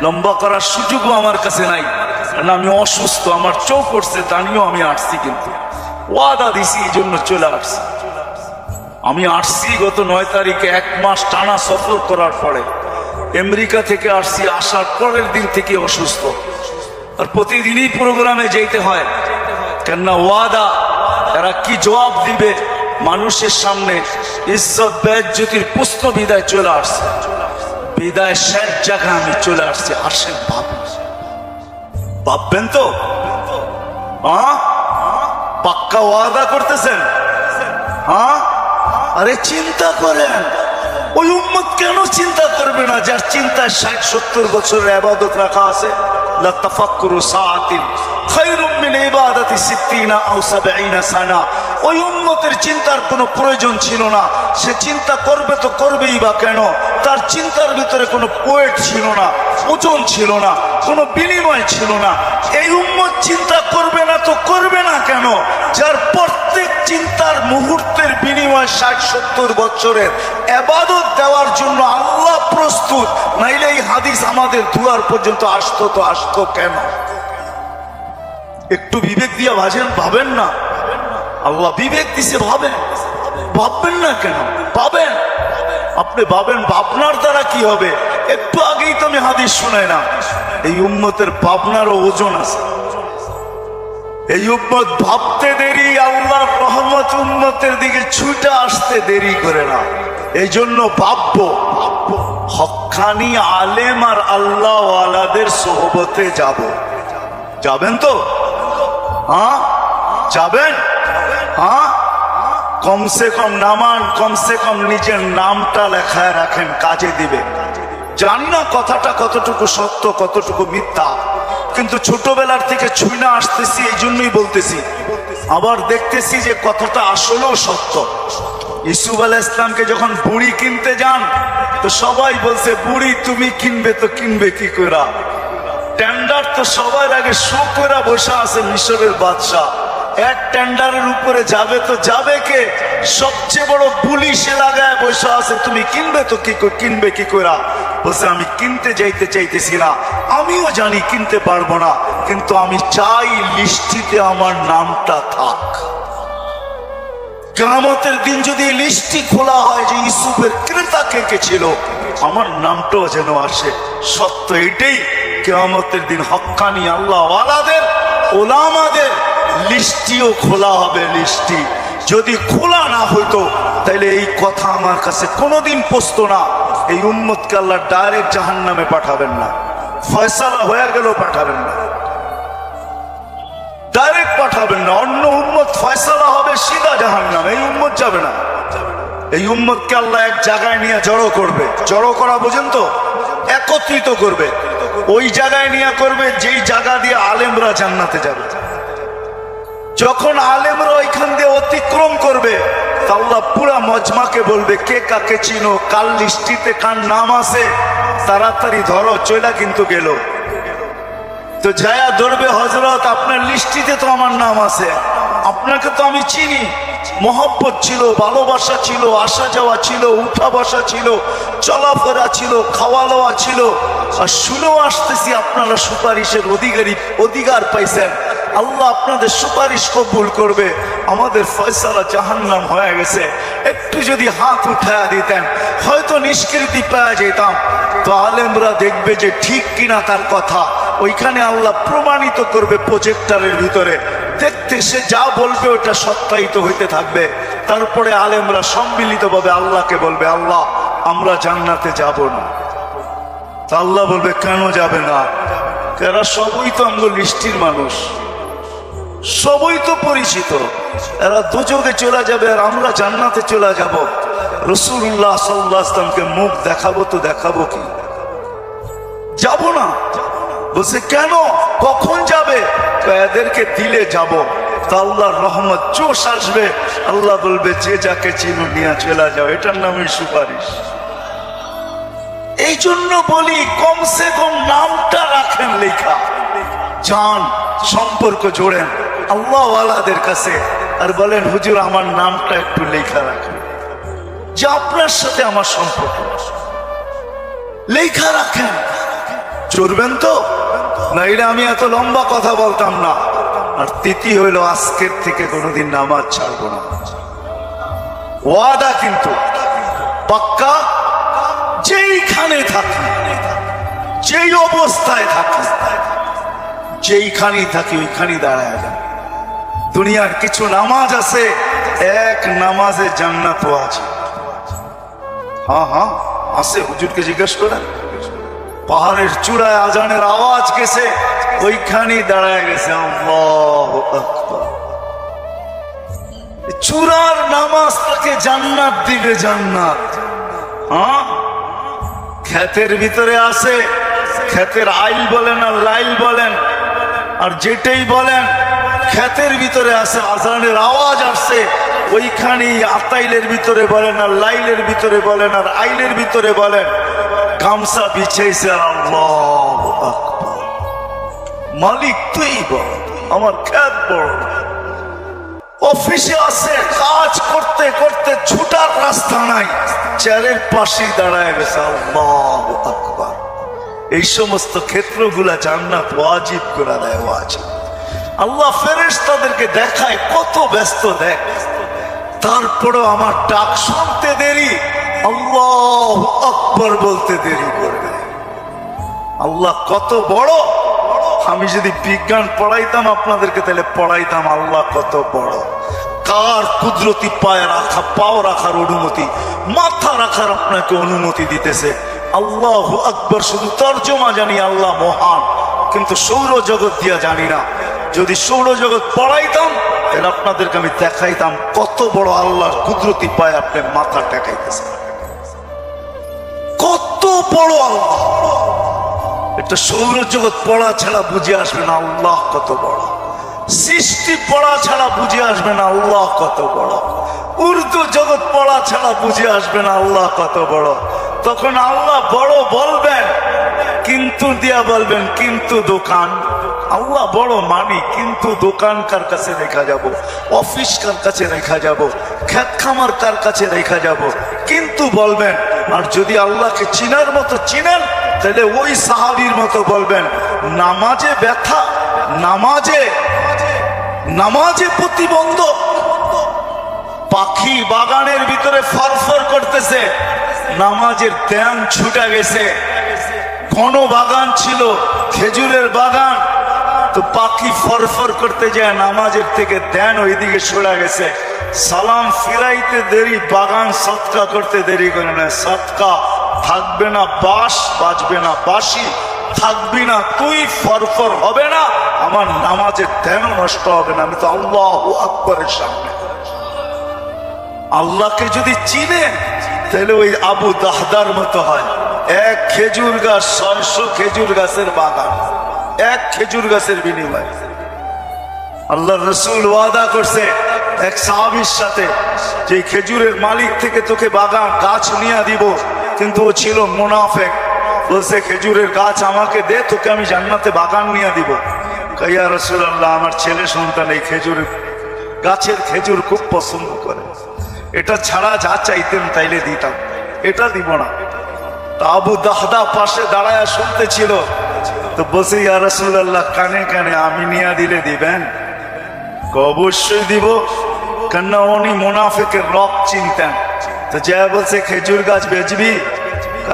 [SPEAKER 2] লম্বা করার সুযোগও আমার কাছে নাই, কারণ আমি অসুস্থ, আমার চোখ পড়ছে, জানিও আমি আসছি, কিন্তু ওয়াদা দিছি, এই জন্য চলে আসছি। আমি আসছি গত 9 তারিখে, 1 মাস টানা সফর করার পরে আমেরিকা থেকে আসছি। আসার পরের দিন থেকে অসুস্থ, আর প্রতিদিনই প্রোগ্রামে যেতে হয়, কেননা ওয়াদা। এরা কি জবাব দিবে মানুষের সামনে? ইজ্জত বেজ্জতির প্রশ্ন বিদায় চলে আসছে, বিদায় শেষ জায়গায় আমি চলে আসছি। আসেন, ভাববেন তো, পাক্কা ওয়াদা করতেছেন? আরে চিন্তা করেন, ওই উম্মত কেন চিন্তা করবে না যার চিন্তায় 60-70 বছরের ইবাদত রাখা আছে? লা তাফাক্কুরু সাআতিন খায়রুম মিন ইবাদাতি 60 আও 70 সানা। ওই উম্মতের চিন্তার কোনো প্রয়োজন ছিল না। সে চিন্তা করবে তো করবেই বা কেন? তার চিন্তার ভিতরে কোনো ওয়েট ছিল না, ওজন ছিল না, কোনো বিনিময় ছিল না। এই উম্মত চিন্তা করবে না তো করবে না কেন? যার প্রত্যেক চিন্তার মুহূর্তের বিনিময় 60-70 বছরের ইবাদত দেওয়ার জন্য আল্লাহ প্রস্তুত। নাইলে এই হাদিস আমাদের দুয়ার পর্যন্ত আসতো তো আসতো কেন? একটু বিবেক দিয়া ভাবেন না? আল্লাহ বিবেক দিছে, ভাববেন না কেন? ভাবেন, আপনি ভাবেন, ভাবনার দ্বারা কি হবে? একটু আগেই তো আমি হাদিস শোনাই না, এই উম্মতের ভাবনারও ওজন আছে। এই উম্মত ভাবতে দেরি, আল্লাহর রহমত উম্মতের দিকে ছুটে আসতে দেরি করে না। এই জন্য ভাববো, হক্কানি আলেম আর আল্লাহ ওয়ালাদের সোহবতে যাব। যাবেন তো? যাবেন? কমসে কম নামান, কমসে কম নিজের নামটা লেখায় রাখেন, কাজে দিবে। জানি না কথাটা কতটুকু সত্য কতটুকু মিথ্যা, কিন্তু ছোটবেলার থেকে ছুঁয়ে আসতেছি, এই জন্যই বলতেছি। আবার দেখতেছি যে কথাটা আসলেও সত্য। ইউসুফ আলাইহিস সালামকে যখন বুড়ি কিনতে যান, তো সবাই বলছে বুড়ি তুমি কিনবে তো কিনবে কি করে? টেন্ডার তো সবার আগে শো করে বসে আছে মিশরের বাদশাহ। এক টেন্ডারের উপরে যাবে তো যাবে কে? সবচেয়ে বড় পুলিশে লাগায় বসে আছে, তুমি কিনবে তো কিনবে কি করে? বলছে আমি কিনতে চাইতেছি না, আমিও জানি কিনতে পারবো না, কিন্তু আমি চাই লিস্টিতে আমার নামটা থাক। কিয়ামতের দিন যদি লিস্টি খোলা হয় যে ইউসুফের ক্রেতা কে কে ছিল, আমার নামটাও যেন আসে। সত্য এটাই, কিয়ামতের দিন হক্কানি আল্লাহ ওয়ালাদের ওলামাদের লিস্টিও খোলা হবে। লিস্টি যদি খোলা না হইতো তাহলে এই কথা আমার কাছে কোনোদিন পৌঁছতো না। এই উম্মতকে আল্লাহ ডাইরেক্ট জাহান্নামে পাঠাবেন না, ফয়সালা হয়ে গেল পাঠাবেন না, ডাইরেক্ট পাঠাবেন না। অন্য উম্মত ফয়সালা হবে সিধা জাহান্নামে, এই উম্মত যাবে না। এই উম্মতকে আল্লাহ এক জায়গায় নিয়ে জড়ো করবে। জড়ো করা বোঝেন তো? একত্রিত করবে। ওই জায়গায় নিয়ে করবে যেই জায়গা দিয়ে আলেমরা জান্নাতে যাবে। যখন আলেমরা ওইখান দিয়ে অতিক্রম করবে আল্লাহ পুরা মজমাকে বলবে, কে কাকে চিনো, কাল লিস্টিতে কার নাম আছে তাড়াতাড়ি ধরো, চলা কিন্তু গেল। তো যায়া ধরবে, হযরত আপনার লিস্টিতে তো আমার নাম আছে, আপনাকে তো আমি চিনি, মহব্বত ছিল, ভালোবাসা ছিল, আসা যাওয়া ছিল, উঠা বসা ছিল, চলাফেরা ছিল, খাওয়া দাওয়া ছিল, আর শুনেও আসতেছি আপনারা সুপারিশের অধিকার পাইছেন। আল্লাহ আপনাদের সুপারিশ কবুল করবে। আমাদের ফয়সালা জাহান্নাম হয়ে গেছে, একটু যদি হাত উঠায়া দিতেন হয়তো নিষ্কৃতি পাওয়া যেতাম। তো আলেমরা দেখবে যে ঠিক কিনা তার কথা, ওইখানে আল্লাহ প্রমাণিত করবে প্রজেক্টরের ভিতরে। দেখতে সে যা বলবে ওটা সত্যায়িত হইতে থাকবে। তারপরে আলেমরা সম্মিলিতভাবে আল্লাহকে বলবে, আল্লাহ আমরা জান্নাতে যাব না। তা আল্লাহ বলবে, কেন যাবে না? এরা সবই তো আমগো লিস্টির মানুষ, সবই তো পরিচিত, এরা দুযোগে চলে যাবে আর আমরা জান্নাতে চলে যাব। রাসূলুল্লাহ সাল্লাল্লাহু আলাইহি ওয়াসাল্লামকে মুখ দেখাবো তো দেখাবো কি? যাব না। বলছে কেন, কখন যাবে? এদেরকে দিলে যাব। তা আল্লাহর রহমত জোশ আসবে, আল্লাহ বলবে যে যাকে চিনো নিয়ে চলে যাও। এটার নামই সুপারিশ। এই জন্য বলি কমসে কম নামটা রাখেন লেখা, জান সম্পর্ক জোড়েন আল্লাহ ওয়ালাদের কাছে, আর বলেন হুজুর আমার নামটা একটু লেখা রাখেন, যে আপনার সাথে আমার সম্পর্ক লেখা রাখেন। চলবেন তো? নাইলে আমি এত লম্বা কথা বলতাম না। আর তৃতীয় হইল, আজকের থেকে কোনোদিন নামাজ ছাড়বো না। ওয়াদা কিন্তু পাক্কা। যেইখানে থাকি, যেই অবস্থায় থাকি, যেইখানেই থাকি ওইখানেই দাঁড়ায় যান। দুনিয়ার কিছু নামাজ আছে, এক নামাজে জান্নাতও আছে। হ্যাঁ হ্যাঁ আছে, হুজুরকে জিজ্ঞেস করেন। পাহাড়ের চূড়ায় আজানের আওয়াজ গেছে, ওইখানেই দাঁড়ায় গেছে আল্লাহু আকবার। চূড়ার নামাজ তাকে জান্নাত দিবে, জান্নাত। হ্যাঁ, ক্ষেতের ভিতরে আছে, ক্ষেতের আইল বলেন আর লাইল বলেন আর যেটাই বলেন, ক্ষেতের ভিতরে আছে, আজানের আওয়াজ আসছে, ওইখানেই আতাইলের ভিতরে বলেন আর লাইলের ভিতরে বলেন আর আইলের ভিতরে বলেন, গামছা বিছাইছে আর আল্লাহু আকবার। মালিক তুই বল, আমার ক্ষেত বড়। অফিসে আছে, কাজ করতে করতে ছুটার রাস্তা নাই, চেয়ারের পাশে দাঁড়ায় গেছে আল্লাহু আকবার। এই সমস্ত ক্ষেত্রগুলা জান্নাত ওয়াজিব করে দেয়, ওয়াজিব। আল্লাহ ফেরেশতাদেরকে দেখায় কত ব্যস্ত, দেখ। তারপরও আমার ডাক শুনতে দেরি, আল্লাহু আকবার বলতে দেরি করবে। আল্লাহ কত বড়। আমি যদি বিজ্ঞান পড়াইতাম আপনাদেরকে, তাহলে পড়াইতাম আল্লাহ কত বড়। কার কুদরতি পায়ে রাখা, পাও রাখার অনুমতি, মাথা রাখার আপনাকে অনুমতি দিতেছে। আল্লাহু আকবার শুধু তর্জমা জানি, আল্লাহ মহান, কিন্তু সৌরজগৎ দিয়া জানি না। যদি সৌরজগৎ পড়াইতাম তাহলে আপনাদেরকে আমি দেখাইতাম কত বড় আল্লাহর কুদরতি পায়ে আপনি মাথা টেকাইতেছেন, কত বড় আল্লাহ। এটা সৌরজগৎ পড়া ছাড়া বুঝে আসবে না আল্লাহ কত বড়। সৃষ্টি পড়া ছাড়া বুঝে আসবে না আল্লাহ কত বড়। উর্দু জগৎ পড়া ছাড়া বুঝে আসবে না আল্লাহ কত বড়। তখন আল্লাহ বড় বলবেন, কিন্তু দিয়া বলবেন কিন্তু দোকান। আল্লাহ বড় মানি, কিন্তু দোকান কার কাছে রেখা যাব, অফিস কার কাছে রেখা যাব, খেত খামার কার কাছে রেখা যাব, কিন্তু বলবেন। আর যদি আল্লাহকে চিনার মতো চিনেন, তাহলে ওই সাহাবীর মতো বলবেন, নামাজে ব্যথা, নামাজে প্রতিবন্ধক। পাখি বাগানের ভিতরে ফরফর করতেছে, নামাজের ধ্যান ছুটে গেছে, ঘন বাগান ছিল, খেজুরের বাগান। তো পাখি ফরফর করতে যায় নামাজের থেকে, ধ্যান ওইদিকে সরে গেছে। সালাম ফিরাইতে দেরি, বাগান সৎকা করতে দেরি করে না। সৎকা থাকবে না বাস, বাজবে না বাসি, থাকবি না তুই, ফরফর হবে না, আমার নামাজের ধ্যান নষ্ট হবে না। আমি তো আল্লাহু আকবারের সামনে। আল্লাহকে যদি চিনে তাহলে ওই আবু দাহদার মতো হয়। এক খেজুর গাছ 600 খেজুর গাছের বাগান, এক খেজুর গাছের বিনিময়ে। আল্লাহ রসুল ওয়াদা করছে এক সাহাবীর সাথে, যে খেজুরের মালিক থেকে তোকে বাগান গাছ নিয়ে দিব, কিন্তু ও ছিল মুনাফিক। বলছে খেজুরের গাছ আমাকে দে, তোকে আমি জান্নাতে বাগান নিয়ে দিব। ইয়া রাসূলুল্লাহ, আমার ছেলে সন্তান এই খেজুর গাছের খেজুর খুব পছন্দ করে, এটা ছাড়া যা চাইতেন তাইলে দিতাম, এটা দিব না। তা আবু দাহদা পাশে দাঁড়ায় শুনতেছিল। তো বসে ইয়া রাসূলুল্লাহ, কানে কানে আমি নিয়ে দিলে দিবেন? অবশ্যই দিব, কেননা উনি মুনাফিকের রক চিনতেন। তো যা বলছে খেজুর গাছ বেচবি?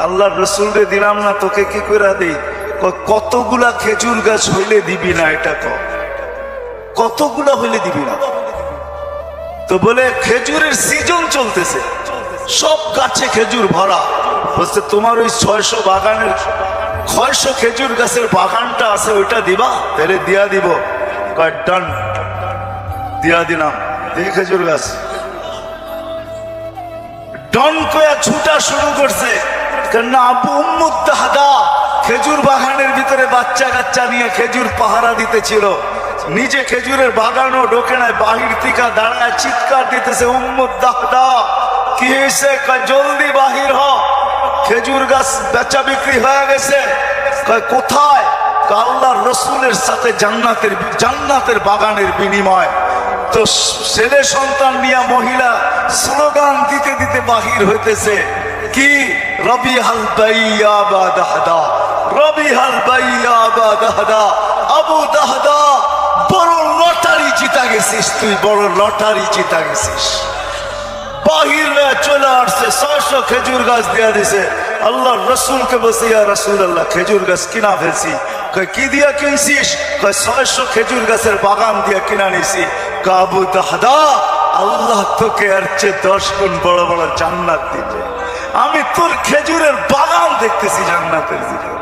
[SPEAKER 2] আল্লাহর রসুলকে দিলাম না, তোকে কি করে দিই? কতগুলা খেজুর গাছ হইলে দিবি না? এটা তো কতগুলা হইলে দিবি না? তো বলে খেজুরের সিজন চলতেছে, সব গাছে খেজুর ভরা। বলছে তোমার ওই 600 বাগানের 600 খেজুর গাছের বাগানটা আছে, ওইটা দিবা? তাহলে দিয়া দিব। ডান, দিয়া দিলাম। এই খেজুর গাছ ডন কয়া ছুটা শুরু করছে, কেননা আবু উম্মুদ দাহদা খেজুর বাগানের ভিতরে বাচ্চা কাচ্চা নিয়ে খেজুর পাহারা দিতেছিল। নিজে খেজুরের বাগানও ঢোকে নাই, বাহির থেকে দাঁড়ায় চিৎকার দিতেছে, উম্মুদ দাহদা কি হয়েছে? জলদি বাহির হ, খেজুর গাছ বেচা বিক্রি হয়ে গেছে। কোথায়? আল্লাহর রসুলের সাথে জান্নাতের বাগানের বিনিময়। তো ছেলে সন্তান নিয়ে মহিলা স্লোগান দিতে দিতে বাহির হইতেছে, কি রবি হাল বাইয়া বা দাহদা, রবি হাল বাইয়া বা দাহদা। আবু দাহদা, বড় লটারি জিতা গেছিস তুই, বড় লটারি জিতা গেছিস। বাহির চলে আসছে, 600 খেজুর গাছ দিয়া দিছে। আল্লাহ রসুলকে বসে, ইয়া রাসূলুল্লাহ, খেজুর গাছ কিনা ফেলছি। কি দিয়া কিনছিস? 600 খেজুর গাছের বাগান দিয়া কিনা নিছি। আবু দাহদা, আল্লাহ তোকে আর চেয়ে 10 গুণ বড় বড় জান্নাত দিবে। আমি তোর খেজুরের বাগান দেখতেছি জান্নাতের ভিতরে।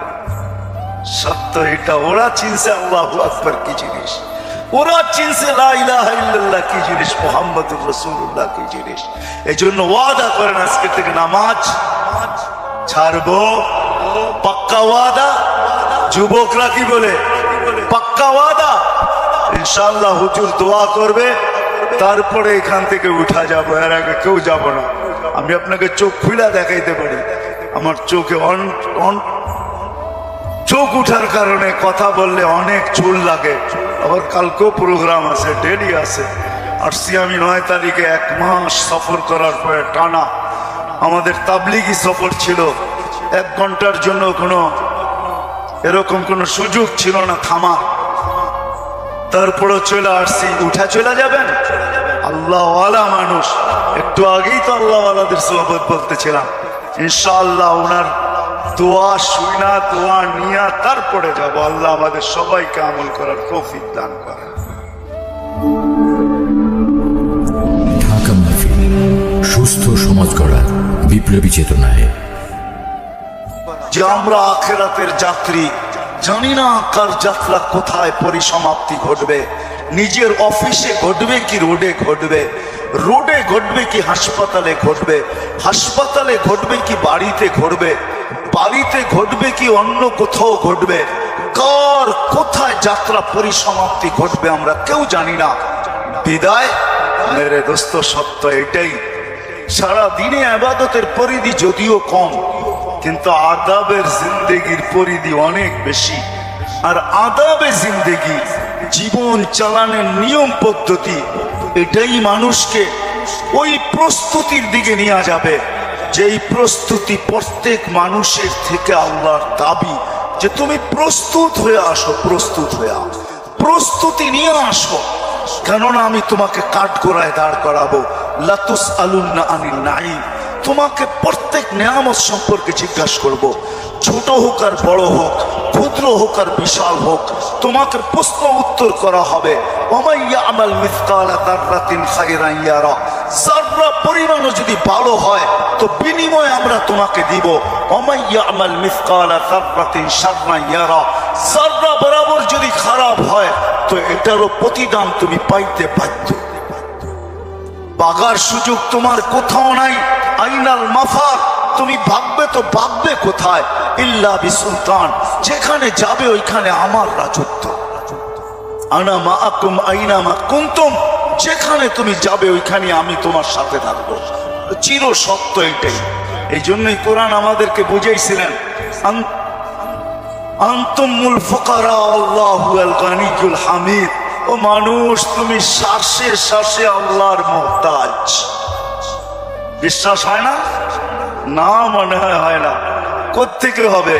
[SPEAKER 2] সত্য এটা। ওরা চিনছে আল্লাহু আকবার কি জিনিস, ওরা চিনছে লা ইলাহা ইল্লাল্লাহ কি জিনিস, মুহাম্মাদুর রাসূলুল্লাহ কি জিনিস। এজন্য ওয়াদা করেন আজকে থেকে নামাজ ছাড়বো, পাক্কা ওয়াদা। যুবকরা কি বলে? পাক্কা ওয়াদা। ইনশাআল্লাহ হুজুর দোয়া করবে, তারপরে এখান থেকে উঠা যাবো, এর আগে কেউ যাব না। আমি আপনাকে চোখ খুলে দেখাইতে পারি, আমার চোখে চোখ উঠার কারণে কথা বললে অনেক চুল লাগে। আবার কালকেও প্রোগ্রাম আছে, ডেলি আছে। আসছি আমি 9 তারিখে, 1 মাস সফর করার পরে টানা আমাদের তাবলিগি সফর ছিল। 1 ঘন্টার জন্য এরকম কোনো সুযোগ ছিল না থামা। তারপরে চলে আসছি। উঠা চলে যাবেন? আল্লাহওয়ালা মানুষ, একটু আগেই তো আল্লাহওয়ালাদের সোহবত বলতেছিলাম। ইনশাআল্লাহ ওনার দোয়া শুনা, দোয়া নিয়া তারপরে যাব। আল্লাহ আমাদের সবাইকে আমল করার তৌফিক দান করেন।
[SPEAKER 3] ঢাকা মাহফিল, সুস্থ সমাজ গড়ার বিপ্লবী চেতনায়।
[SPEAKER 2] যে আমরা আখিরাতের যাত্রী, জানি না কার যাত্রা কোথায় পরিসমাপ্তি ঘটবে। নিজের অফিসে ঘটবে কি রোডে ঘটবে, রোডে ঘটবে কি হাসপাতালে ঘটবে, হাসপাতালে ঘটবে কি বাড়িতে ঘটবে, বাড়িতে ঘটবে কি অন্য কোথাও ঘটবে। কার কোথায় যাত্রা পরিসমাপ্তি ঘটবে আমরা কেউ জানি না। বিদায় মেরে দোস্ত, সত্য এটাই। সারা দিনে ইবাদতের পরিধি যদিও কম, কিন্তু আদাবের জিন্দেগির পরিধি অনেক বেশি। আর আদাবে জিন্দেগি, জীবন চালানোর নিয়ম পদ্ধতি, এটাই মানুষকে ওই প্রস্তুতির দিকে নিয়ে যাবে, যেই প্রস্তুতি প্রত্যেক মানুষের থেকে আল্লাহর দাবি যে তুমি প্রস্তুত হয়ে আসো, প্রস্তুত হয়ে আসো, প্রস্তুতি নিয়ে আসো। কেননা আমি তোমাকে কাঠগড়ায় দাঁড় করাবো। লাতুস আলুন্না আনিল নাঈম, তোমাকে প্রত্যেক নিয়ামত সম্পর্কে জিজ্ঞাসা করব। ছোট হোক আর বড় হোক, ক্ষুদ্র হোক আর বিশাল হোক, তোমাকে প্রশ্ন উত্তর করা হবে। ওমাইয়া আমাল মিসকালা যাররাতিন খায়রান ইয়ারা, যাররা পরিমাণও যদি ভালো হয় তো বিনিময় আমরা তোমাকে দিব। ওমাইয়া আমাল মিসকালা যাররাতিন শাররান ইয়ারা, যাররা বরাবর যদি খারাপ হয় তো এটারও প্রতিদান তুমি পাইতে বাধ্য। বাগার সুযোগ তোমার কোথাও নাই। আইনাল মাফার, তুমি ভাববে তো ভাববে কোথায়? ইল্লা বিসুলতান, যেখানে যাবে ওইখানে আমার রাজত্ব। আনা মাআকুম আইনা মা কুনতুম, যেখানে তুমি যাবে ওইখানে আমি তোমার সাথে থাকবো। চির সত্য এটাই। এই জন্যই কোরআন আমাদেরকে বুঝাইছিলেন, আনতুমুল ফুকারা আল্লাহুল গানিয়ুল হামিদ। ও মানুষ, তুমি শ্বাসে শ্বাসে আল্লাহর মুহতাজ। বিশ্বাস হয় না? না, মনে হয় না। কোত্থেকে হবে?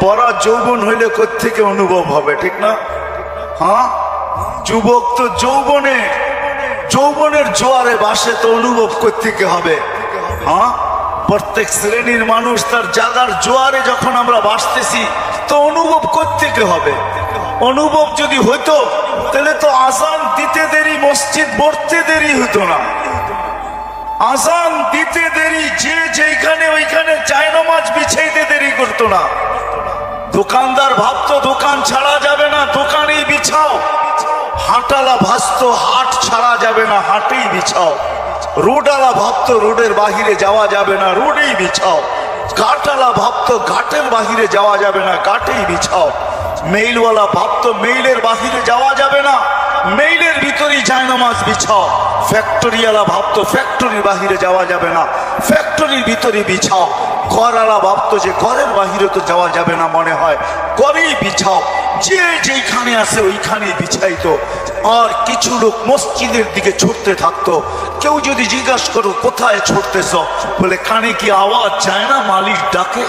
[SPEAKER 2] পরা যৌবন হইলে কোত্থেকে অনুভব হবে, ঠিক না? হ্যাঁ, যুবক তো যৌবনের জোয়ারে বাসে, তো অনুভব কোত্থেকে হবে? হ্যাঁ, প্রত্যেক শ্রেণীর মানুষ তার জাগার জোয়ারে যখন আমরা বাসতেছি তো অনুভব কোত্থেকে হবে? অনুভব যদি হইতো তাহলে তো আজান দিতে দেরি, মসজিদ ভরতে দেরি হতো না। আজান দিতে দেরি, যে যেখানে ওইখানে জায়নামাজ বিছাইতে দেরি করতো না। দোকানদার ভাবতো দোকান ছাড়া যাবে না, দোকানেই বিছাও। হাটালা ভাসতো হাট ছাড়া যাবে না, হাটেই বিছাও। রোডালা ভাবতো রোডের বাহিরে যাওয়া যাবে না, রোডেই বিছাও। ঘাটালা ভাবতো ঘাটের বাহিরে যাওয়া যাবে না, ঘাটেই বিছাও। মেইলওয়ালা ভাবতো মেইলের বাহিরে যাওয়া যাবে না, মেইলের ভিতরেই জায়নামাজ বিছাও। ফ্যাক্টরিওয়ালা ভাবতো ফ্যাক্টরির বাহিরে যাওয়া যাবে না, ফ্যাক্টরির ভিতরে বিছাও। ঘরওয়ালা ভাবতো যে ঘরের বাহিরে তো যাওয়া যাবে না, মনে হয় ঘরেই বিছাও। যে যেখানে আছে ওইখানেই বিছাইতো। আর কিছু লোক মসজিদের দিকে ছুটতে থাকতো। কেউ যদি জিজ্ঞাসা করো কোথায় ছুটতেছ, বলে কানে কি আওয়াজ যায় না মালিক ডাকে?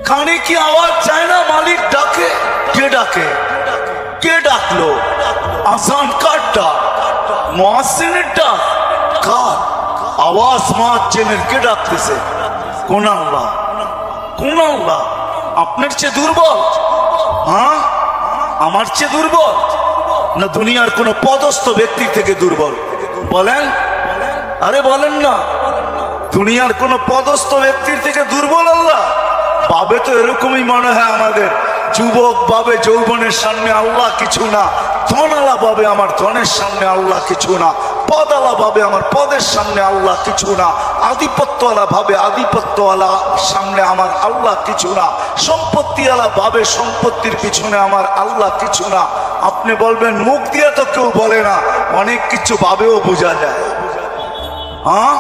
[SPEAKER 2] কানে কি আওয়াজ যায় না মালিক ডাকে? কে ডাকে? কে ডাকলো? আজান কার ডাক? মুয়াজ্জিনের ডাক? কার আওয়াজ? মুয়াজ্জিনের। কে ডাকতেছে? কোন আল্লাহ? কোন আল্লাহ? আপনার চেয়ে দুর্বল? হ্যাঁ, আমার চেয়ে দুর্বল না দুনিয়ার কোন পদস্থ ব্যক্তি থেকে দুর্বল? বলেন, আরে বলেন না। দুনিয়ার কোন পদস্থ ব্যক্তির থেকে দুর্বল আল্লাহ? ভাবে তো এরকমই মনে হয় আমাদের। যুবক ভাবে যৌবনের সামনে আল্লাহ কিছু না, ধনালা ভাবে আমার ধনের সামনে আল্লাহ কিছু না, পদালা ভাবে আমার পদের সামনে আল্লাহ কিছু না, আধিপত্যওয়ালা ভাবে আধিপত্যওয়ালা সামনে আমার আল্লাহ কিছু না, সম্পত্তিওয়ালা ভাবে সম্পত্তির পিছনে আমার আল্লাহ কিছু না। আপনি বলবেন মুখ দিয়ে তো কেউ বলে না, অনেক কিছু ভাবেও বোঝা যায়। হ্যাঁ,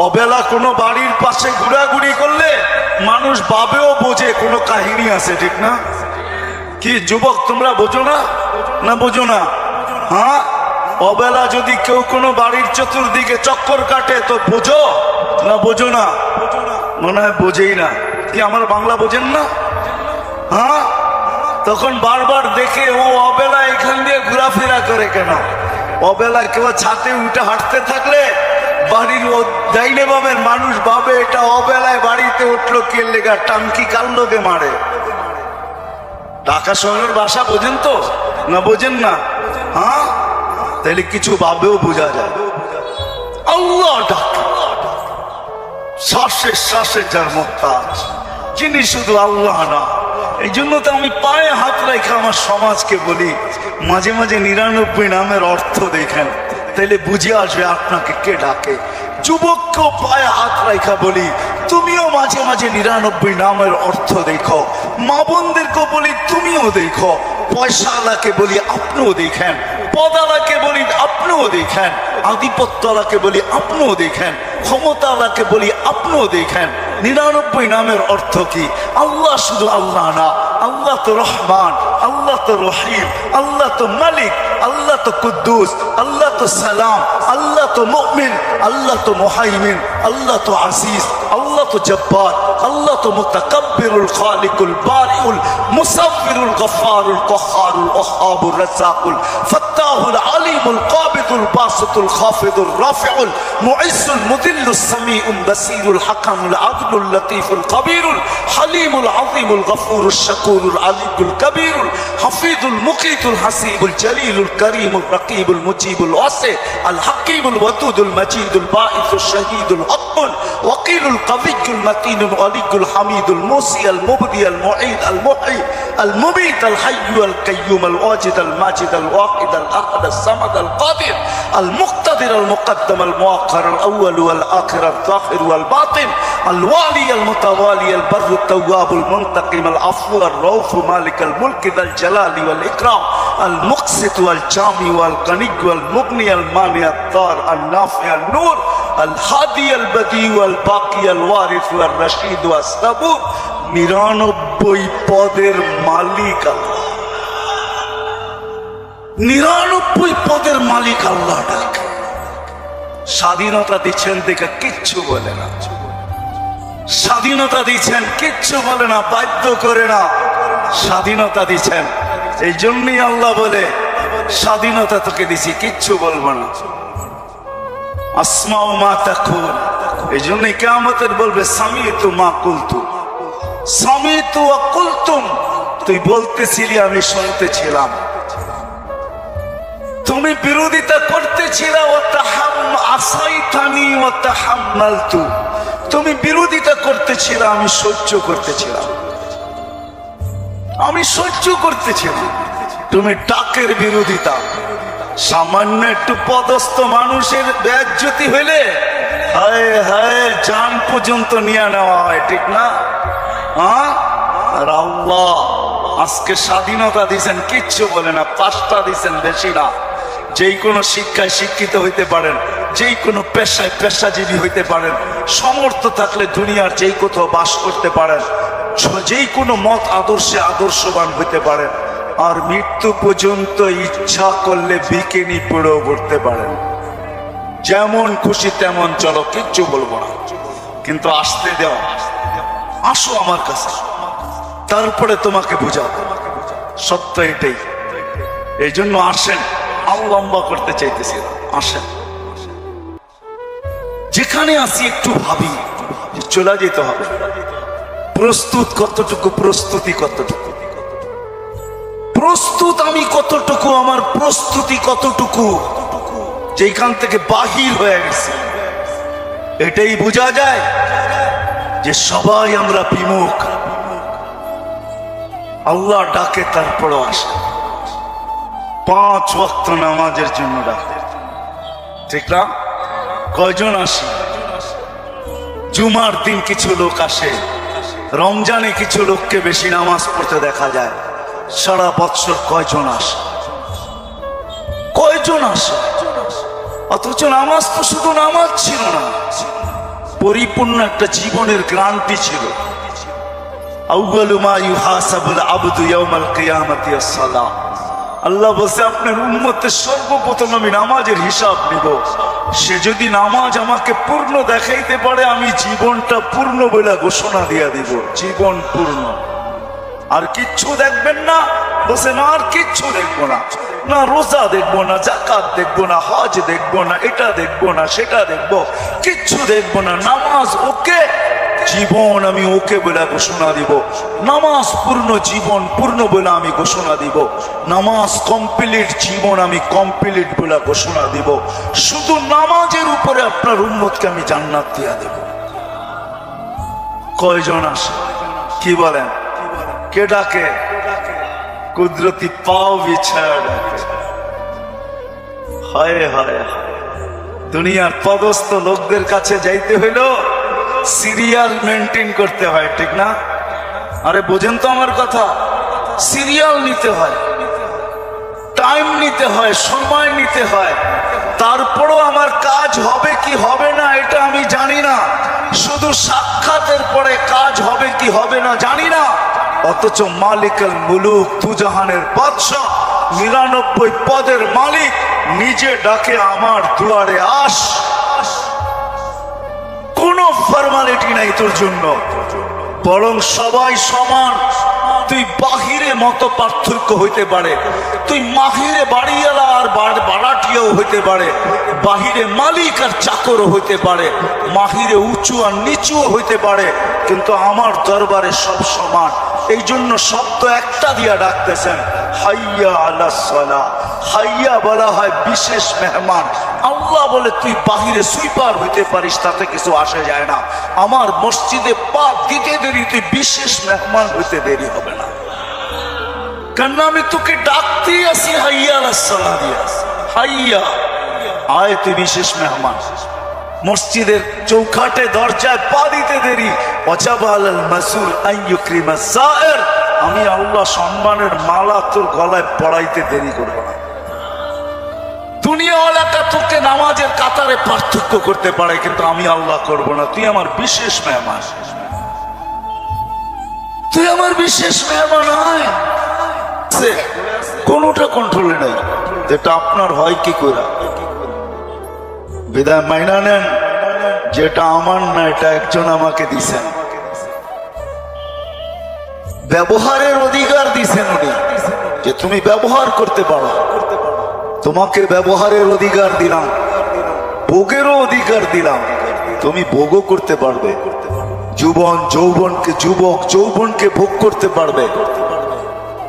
[SPEAKER 2] অবেলা কোনো বাড়ির পাশে ঘোরাঘুরি করলে মানুষ ভাবেও বোঝে কোনো কাহিনী আছে, ঠিক না? কি যুবক, তোমরা বোঝো না? না বোঝো না? হ্যাঁ, অবেলা যদি কেউ কোনো বাড়ির চতুর্দিকে চক্কর কাটে তো বোঝো না বোঝো না? মনে হয় বোঝেই না। কি আমার বাংলা বোঝেন না? হ্যাঁ, তখন বারবার দেখে ও অবেলা এখান দিয়ে ঘোরাফেরা করে কেন? অবেলা কেউ ছাদে উঠে হাঁটতে থাকলে বাড়ির ডাইনে বামের মানুষ ভাবে এটা অবেলায় বাড়িতে উঠলো কে লেগা, টাঙ্কি কাল লোকে মারে। ঢাকা শহরের ভাষা বোঝেন তো না বোঝেন না? হ্যাঁ, তাহলে কিছু ভাবেও বোঝা যায়। আল্লাহ ডাকে, শ্বাসে শ্বাসে যার মুহতাজ, যিনি শুধু আল্লাহ না। এই জন্য তো আমি পায়ে হাত রেখে আমার সমাজকে বলি মাঝে মাঝে 99 নামের অর্থ দেখেন, তাইলে বুঝে আসবে আপনাকে কে ডাকে। যুবককেও পায়ে হাত রেখা বলি তুমিও মাঝে মাঝে 99 নামের অর্থ দেখো। মা বোনদেরকেও বলি তুমিও দেখো। পয়সাওয়ালাকে বলি আপনিও দেখেন, পদালাকে বলি আপনিও দেখেন, আধিপত্যওয়ালাকে বলি আপনিও দেখেন, ক্ষমতাওয়ালাকে বলি আপনিও দেখেন। 99 নামের অর্থ কি? আল্লাহ শুধু আল্লাহ না, আল্লাহ তো রহমান, আল্লাহ তো রহিম, আল্লাহ তো মালিক, আল্লাহ তো কুদ্দুস, আল্লাহ তো সালাম, আল্লাহ তো মুমিন, আল্লাহ তো মুহাইমিন, আল্লাহ তো আজিজ, আল্লাহ তো জব্বার, আল্লাহ তো মুতাকাব্বিরুল খালিকুল বারিউ المصور الغفار القهار الوهاب الرزاق الفتاح العليم القابض الباسط الخافض الرافع المعز المذل السميع البصير الحكم العدل اللطيف الخبير الحليم العظيم الغفور الشكور العلي الكبير الحفيظ المقيت الحسيب الجليل الكريم الرقيب المجيب الواسع الحكيم الودود المجيد الباعث الشهيد الحق الوكيل القوي المتين الولي الحميد الموصي المبدي المعيد المحيي المميت الحي القيوم الواجد الماجد الواحد الاحد الصمد القادر المقتدر المقدم المؤخر الاول والاخر الظاهر والباطن الوالي المتوالي البر التواب المنتقم العفو الرؤوف مالك الملك ذا الجلال والاكرام المقسط والجامع والغني والمغني المانع الضار النافع النور الهادي البديع والباقي الوارث والرشيد والصبور 99 পদের মালিক আল্লাহ। 99 পদের মালিক আল্লাহ ডাকে। স্বাধীনতা দিচ্ছেন দেখে কিচ্ছু বলে না, স্বাধীনতা দিচ্ছেন কিচ্ছু বলে না, বাধ্য করে না, স্বাধীনতা দিচ্ছেন। এই জন্যই আল্লাহ বলে স্বাধীনতা তোকে দিছি, কিচ্ছু বলবো না। আসমাউ মা তাকুল, এই জন্যই কিয়ামতের বলবে সামিতু মা কুলতু, সামিতু ওয়া কুলতুম, তুই বলতেছিলি আমি শুনতেছিলাম, তুমি বিরোধিতা করতেছিলে, আসাইতানি ওয়া তাহাম্মালতু, তুমি বিরোধিতা করতেছিলে আমি সহ্য করতেছিলাম, আমি সহ্য করতেছিলাম। তুমি ডাকের বিরোধিতা, সামান্য একটু পদস্থ মানুষের বেজ্জতি হইলে হায় হায় জান পর্যন্ত নিয়ে নেওয়া হয়, ঠিক না? আর আল্লাহ আজকে স্বাধীনতা দিয়েছেন, কিচ্ছু বলে না, 5টা দিয়েছেন, বেশি না। যেই কোনো শিক্ষায় শিক্ষিত হইতে পারেন, যেই কোনো পেশায় পেশাজীবী হইতে পারেন, সমর্থ থাকলে দুনিয়ার যেই কোথাও বাস করতে পারেন, যেই কোনো মত আদর্শে আদর্শবান হইতে পারেন, আর মৃত্যু পর্যন্ত ইচ্ছা করলে বিকিনি পড়েও পড়তে পারেন, যেমন খুশি তেমন চলো, কিচ্ছু বলবো না। কিন্তু আসতে দাও, আসো আমার কাছে, তারপরে তোমাকে বুঝাবো সত্য এটাই। এই জন্য আসেন, লম্বা করতে চাইতেছি, আসেন। যেখানে আসি একটু ভাবি, চলে যেতে হবে। প্রস্তুত কতটুকু, প্রস্তুতি কতটুকু, প্রস্তুত আমি কতটুকু, আমার প্রস্তুতি কতটুকু, যেখান থেকে বাহির হয়ে গেছে। এটাই বোঝা যায় যে সবাই আমরা বিমুখ। আল্লাহ ডাকে তারপরও আসে, 5 ওয়াক্ত নামাজের জন্য ডাকে, ঠিক না? কয়জন আসি? জুমার দিন কিছু লোক আসে, রমজানে কিছু লোককে বেশি নামাজ পড়তে দেখা যায়। সারা বৎসর কয়জন আসে? কয়জন আসে? অথচ নামাজ তো শুধু নামাজ ছিল না, পরিপূর্ণ একটা জীবনের গ্রান্টি ছিল। আউয়ালু মা ইউহাসাবুল আবদু ইয়াউমাল কিয়ামাতি আস-সালাহ। আল্লাহ বলছে আপনার উম্মতের সর্বপ্রথম আমি নামাজের হিসাব নিব। সে যদি নামাজ আমাকে পূর্ণ দেখাইতে পারে, আমি জীবনটা পূর্ণ বলে ঘোষণা দিয়ে দিব, জীবন পূর্ণ। আর কিচ্ছু দেখবেন না? বলছে না, আর কিচ্ছু দেখবো না, না রোজা দেখবো না, যাকাত দেখবো না, হজ দেখবো না, এটা দেখবো না, সেটা দেখবো, কিচ্ছু দেখবো না। নামাজ ওকে, জীবন আমি ওকে বলে ঘোষণা দিব। নামাজ পূর্ণ, জীবন পূর্ণ বলে আমি ঘোষণা দিব। নামাজ কমপ্লিট, জীবন আমি কমপ্লিট বলে ঘোষণা দিব। শুধু নামাজের উপরে আপনার উম্মতকে আমি জান্নাত দিয়া দেব। কয়জন আসে? কি বলেন? কে ডাকে? কুদরতি পাও বিছায়া ডাকে। হায় হায়, দুনিয়ার পদস্থ লোকদের কাছে যাইতে হইল সিরিয়াল মেনটেন করতে হয়, ঠিক না? আরে বোঝেন তো আমার কথা, সিরিয়াল নিতে হয়, টাইম নিতে হয়, সময় নিতে হয়। তারপরও আমার কাজ হবে কি হবে না এটা আমি জানি না, শুধু সাক্ষাতের পরে কাজ হবে কি হবে না জানি না। অথচ মালিকুল মুলুক, দুজাহানের বাদশা, 99 পদের মালিক নিজে ডাকে আমার দুয়ারে আস। কোনো ফরমালিটি নাই তোর জন্য, বরং সবাই সমান। তুই বাহিরে মত পার্থক্য হইতে পারে, তুই মাহিরে বাড়িওয়ালা আর বাড়াটিয়াও হইতে পারে, বাহিরে মালিক আর চাকরও হইতে পারে, মাহিরে উঁচু আর নিচুও হইতে পারে, কিন্তু আমার দরবারে সব সমান। এই জন্য শব্দ একটা দিয়া ডাকতেছেন, হাইয়া আলাস সালাহ। হাইয়া বলা হয় বিশেষ মেহমান। আল্লাহ বলে তুই বাহিরে সুইপার হইতে পারিস, তাতে কিছু আসে যায় না, আমার মসজিদে পা দিতে দেরি, তুই বিশেষ মেহমান হইতে দেরি হবে না, কেন আমি তোকে ডাকতেই আসি হাইয়া আলাস সালাহ দিয়া। হাইয়া আয়, তুই বিশেষ মেহমান। মসজিদের চৌখাটে দরজায় পা দিতে দেরি, ওয়াজাবা আলাল মাসউল আন ইউকরিমা সায়ের, আমি আল্লাহ সম্মানের মালা তোর গলায় পড়াইতে দেরি করব না। দুনিয়াওয়ালাটা তোকে নামাজের কাতারে পার্থক্য করতে পারে, কিন্তু আমি আল্লাহ করব না। তুই আমার বিশেষ মেহমান, তুই আমার বিশেষ মেহমান। হয় কোনটা কন্ট্রোলে নাই, যেটা আপনার হয় কি করে বিদায় মাইনা নেন, যেটা আমার না এটা একজন আমাকে দিছেন, ব্যবহারের অধিকার দিছেন উনি, যে তুমি ব্যবহার করতে পারো। তোমাকে ব্যবহারের অধিকার দিলাম, ভোগেরও অধিকার দিলাম, তুমি ভোগও করতে পারবে। যুবক যৌবনকে ভোগ করতে পারবে,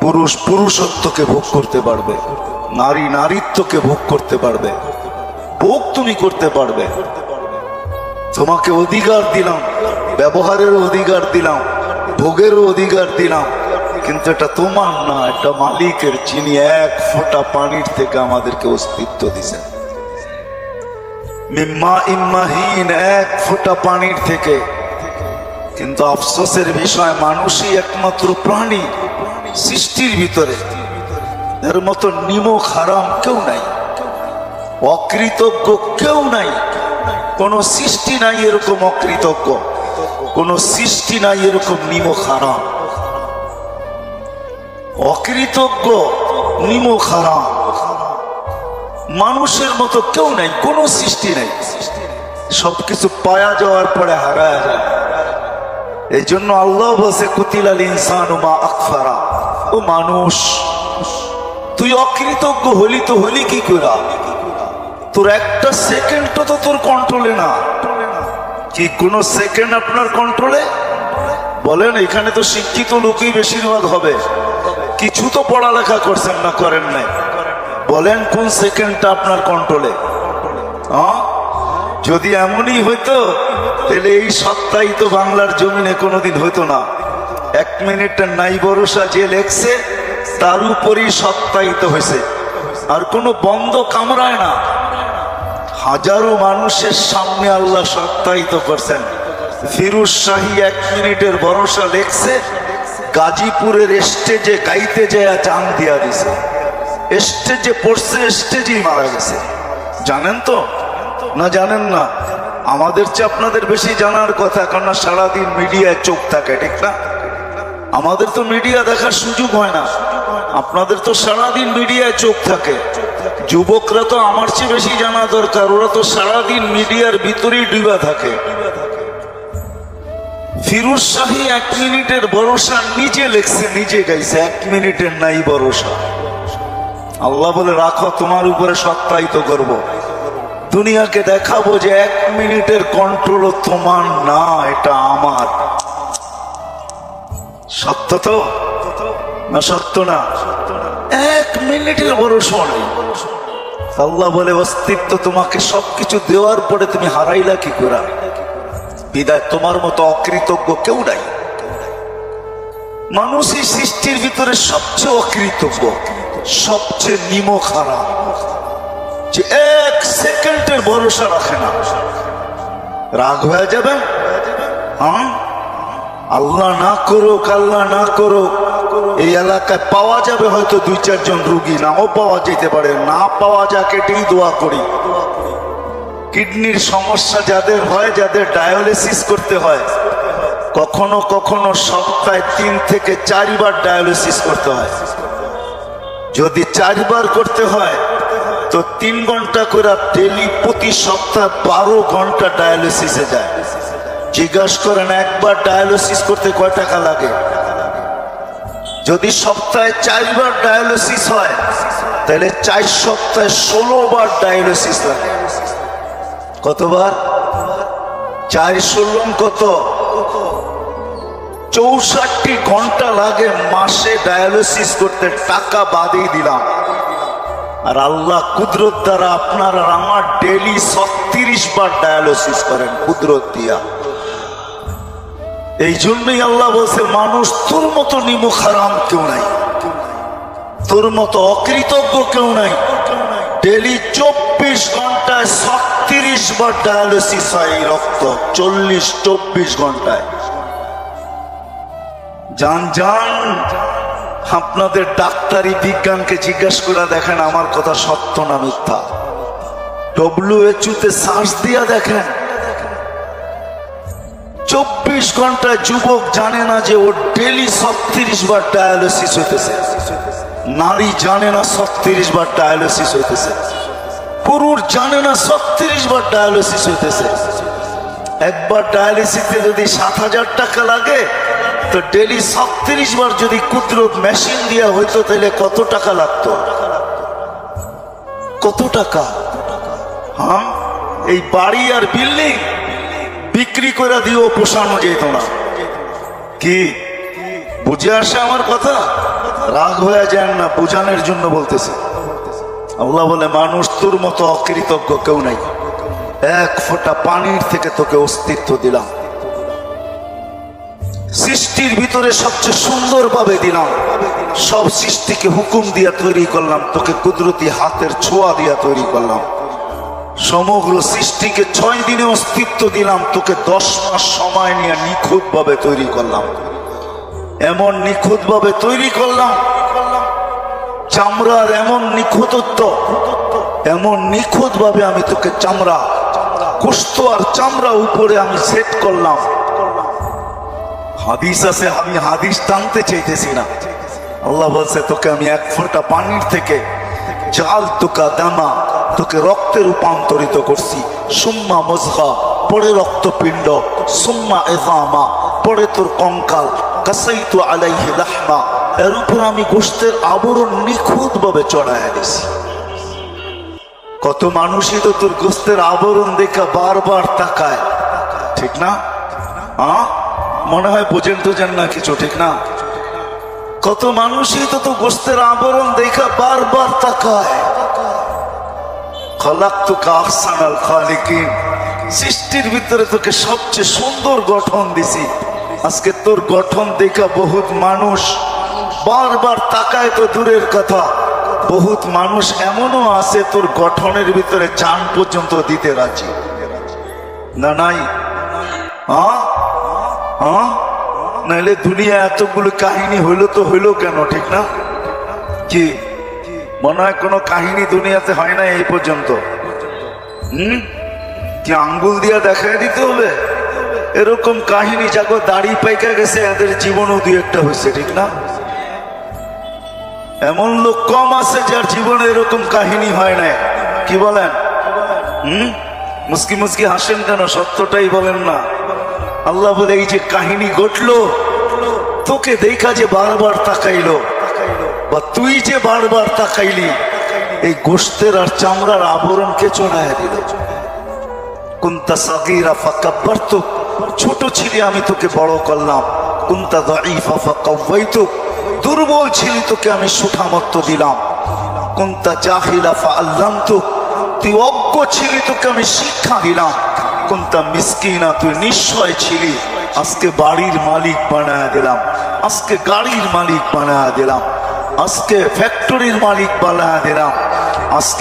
[SPEAKER 2] পুরুষ পুরুষত্বকে ভোগ করতে পারবে, নারী নারীত্বকে ভোগ করতে পারবে, ভোগ তুমি করতে পারবে। তোমাকে অধিকার দিলাম, ব্যবহারের অধিকার দিলাম, ভোগেরও অধিকার দিলাম, কিন্তু এটা তোমার না, এটা মালিকের, যিনি এক ফোঁটা পানির থেকে আমাদেরকে অস্তিত্ব দিয়েছেন। মিম্মা ইম্মাহিন, এক ফোঁটা পানির থেকে। কিন্তু আফসোসের বিষয়, মানুষই একমাত্র প্রাণী সৃষ্টির ভিতরে, এর মতো নিমক হারাম কেউ নাই, অকৃতজ্ঞ কেউ নাই। কোন সৃষ্টি নাই এরকম অকৃতজ্ঞ, কোন সৃষ্টি নাই এরকম নিমক হারাম। অকৃতজ্ঞ নিমক হারাম, মানুষের মতো কেউ নাই, কোন সৃষ্টি নাই। সবকিছু পায়া যাওয়ার পরে হারায় যায়। এই জন্য আল্লাহ বলছে, কুতিলাল ইনসানু মা আকফারা, ও মানুষ তুই অকৃতজ্ঞ হলি তো হলি কি করে? তোর একটা সেকেন্ড তো তোর কন্ট্রোলে না। কি কোন সেকেন্ড আপনার কন্ট্রোলে? বলেন, এখানে তো শিক্ষিত লোকই বেশিরভাগ হবে, কিছু তো পড়ালেখা করছেন না, করেন নাই। বলেন কোন সেকেন্ডটা আপনার কন্ট্রোলে? যদি এমনই হইতো তাহলে এই সত্তাই তো বাংলার জমিনে কোনোদিন হইতো না। 1 মিনিটের নাই ভরসা যে লেখছে তার উপরই সত্তায়িত হয়েছে, আর কোনো বন্ধ কামড়ায় না। হাজারো মানুষের সামনে আল্লাহ সত্যায়িত করছেন। ফিরোজ শাহী 1 মিনিটের ভরসা লেখছে, গাজীপুরের স্টেজে গাইতে যায় চান দিয়া দিছে, স্টেজে পড়ছে, স্টেজেই মারা গেছে। জানেন তো না জানেন না? আমাদের চেয়ে আপনাদের বেশি জানার কথা, কারণ সারাদিন মিডিয়ায় চোখ থাকে, ঠিক না? আমাদের তো মিডিয়া দেখার সুযোগ হয় না, আপনাদের তো সারাদিন মিডিয়ায় চোখ থাকে। যুবকরা তো আমার চেয়ে বেশি জানা দরকার, ওরা তো সারাদিন মিডিয়ার ভিতরেই ডুবা থাকে। ফিরোজ শাহী 1 মিনিটের ভরসা নিজে লেখছে, নিজে গাইছে, 1 মিনিটের নাই ভরসা। আল্লাহ বলে, রাখো, তোমার উপরে সত্যায়িত করব, দুনিয়াকে দেখাবো যে 1 মিনিটের কন্ট্রোল তোমার না, এটা আমার। সত্য তো না? সত্য না? 1 মিনিটের ভরসা নেই। আল্লাহ বলে, অস্তিত্ব তোমাকে সবকিছু দেওয়ার পরে তুমি হারাইলা কি করে? বিদায় তোমার মতো অকৃতজ্ঞ কেউ নাই। মানুষই সৃষ্টির ভিতরে সবচেয়ে অকৃতজ্ঞ, সবচেয়ে নিমক হারাম, যে 1 সেকেন্ডের ভরসা রাখে না। রাগ হয়ে যাবে, আল্লাহ না করুক, আল্লাহ না করুক, এই এলাকায় পাওয়া যাবে হয়তো 2-4 জন রুগী, নাও পাওয়া যেতে পারে, না পাওয়া যাক এটাই দোয়া করি। কিডনির সমস্যা যাদের হয়, যাদের ডায়ালিসিস করতে হয়, কখনো কখনো সপ্তাহে 3 থেকে 4 বার ডায়ালিসিস করতে হয়। যদি 4 বার করতে হয় তো 3 ঘন্টা করে ডেলি, প্রতি সপ্তাহে 12 ঘন্টা ডায়ালিসিসে যায়। জিজ্ঞাসা করেন, একবার ডায়ালিসিস করতে কয় টাকা লাগে? যদি সপ্তাহে 4 বার ডায়ালিসিস হয় তাহলে 4 সপ্তাহে 16 বার ডায়ালিসিস লাগে। কতবার? 4 16 কত? 64 ঘন্টা লাগে মাসে ডায়ালিসিস করতে, টাকা বাদই দিলাম। আর আল্লাহ কুদরত দ্বারা আপনার আর আমার ডেইলি 36 বার ডায়ালিসিস করেন কুদরত দিয়া। এই জন্যই আল্লাহ বলছে মানুষ তোর মতো নিমুখ হারাম কেউ নাই, তোর মতো অকৃতজ্ঞ কেউ নাই। ডেইলি 24 ঘন্টায় 36 বার ডায়ালিসিস হয় এই রক্ত, 40-24 ঘন্টায়। জান জান আপনাদের ডাক্তারি বিজ্ঞানকে জিজ্ঞাসা করে দেখেন আমার কথা সত্য না মিথ্যা। WHO তে সার্চ দিয়া দেখেন, 24 ঘন্টায় যুবক জানে না যে ওর ডেইলি 36 বার ডায়ালিসিস হইতেছে। নারী জানে না 36 বার ডায়ালিসিস হইতেছে। পুরুষ জানে না 36 বার ডায়ালিসিস হইতেছে। একবার ডায়ালিসিসে যদি 7,000 টাকা লাগে, তো ডেইলি 36 বার যদি কুদরত মেশিন দিয়া হইতো তাহলে কত টাকা লাগতো? কত টাকা? হ্যাঁ, এই বাড়ি আর বিল্ডিং বিক্রি করে দিও পোষানো যেত না। কি বুঝে আসে আমার কথা? রাগ হয়ে যান না, বোঝানোর জন্য বলতেছে। আল্লাহ বলে মানুষ তোর মতো অকৃতজ্ঞ কেউ নাই। এক ফোঁটা পানির থেকে তোকে অস্তিত্ব দিলাম, সৃষ্টির ভিতরে সবচেয়ে সুন্দর ভাবে দিলাম, সব সৃষ্টিকে হুকুম দিয়া তৈরি করলাম, তোকে কুদরতি হাতের ছোঁয়া দিয়া তৈরি করলাম। সমগ্র সৃষ্টিকে 6 দিনে অস্তিত্ব দিলাম, তোকে 10 মাস সময় নিয়ে নিখুঁত ভাবে তৈরি করলাম। এমন নিখুঁত ভাবে তৈরি করলাম, চামড়ার এমন নিখুঁতত্ব, এমন নিখুঁত ভাবে আমি তোকে চামড়া, গোশত আর চামড়া উপরে আমি সেট করলাম। হাদিস আছে, আমি হাদিস টানতে চাইতেছি না। আল্লাহ বলছে তোকে আমি এক ফোঁটা পানির থেকে জাল তোকা দামা, তোকে রক্তে রূপান্তরিত করছি। সুম্মা মুজগা, পরে রক্তপিণ্ড, সুম্মা ইযামা, পরে তোর কঙ্কাল, কাসাইতু আলাইহি লাহমা, এর উপর আমি গোশতের আবরণ নিখুঁত ভাবে চড়াইয়া দিছি। কত মানুষই তো তোর গোশতের আবরণ দেখা বারবার তাকায়, ঠিক না? মনে হয় বোঝেন তো জান না কিছু, ঠিক না? কত মানুষই তো গোশতের আবরণ দেখা বারবার তাকায়। খলাকতুকা আহসানাল খালিকিন, সৃষ্টির ভিতরে তোকে সবচেয়ে সুন্দর গঠন দিছি। আজকে তোর গঠন দেখা বহুত মানুষ বারবার তাকায় তো দূরের কথা, বহুত মানুষ এমনও আছে তোর গঠনের ভিতরে জান পর্যন্ত দিতে রাজি না। নাই? নাইলে দুনিয়া এতগুলো কাহিনী হইলো তো হইলো কেন, ঠিক না? কি মনে হয় কোনো কাহিনী দুনিয়াতে হয় না এই পর্যন্ত? কি আঙ্গুল দিয়া দেখাই দিতে হবে? এরকম কাহিনী যাগো দাড়ি পাইকা গেছে এদের জীবনও 2-1টা হয়েছে, ঠিক না? এমন লোক কম আছে যার জীবনে এরকম কাহিনী হয় না। কি বলেন? মুস্কি মুস্কি হাসেন কেন? সত্যটাই বলেন না। আল্লাহ বলে এই যে কাহিনী ঘটলো, তোকে দেখা যে বারবার তাকাইলো, বা তুই যে বারবার তাকাইলি, এই গোশতের আর চামড়ার আবরণকে চড়াইয়া দিল। কুনতা সাগীরা ফাকাব্বারতুক, ছোট ছিলি আমি তোকে বড় করলাম। কুনতা দাঈফা ফাকাওয়াইতুক, দুর্বল ছিলি তোকে আমি সুঠামত্ব দিলাম। কুনতা জাহিলা ফাআল্লামতুক, তুই অজ্ঞ ছিলি তোকে আমি শিক্ষা দিলাম। কুনতা মিসকিনা, তুই নিঃস্বয় ছিলি, আজকে বাড়ির মালিক বানায়া দিলাম, আজকে গাড়ির মালিক বানায়া দিলাম, আজকে ফ্যাক্টরির মালিক বানায়া দিলাম, আজকে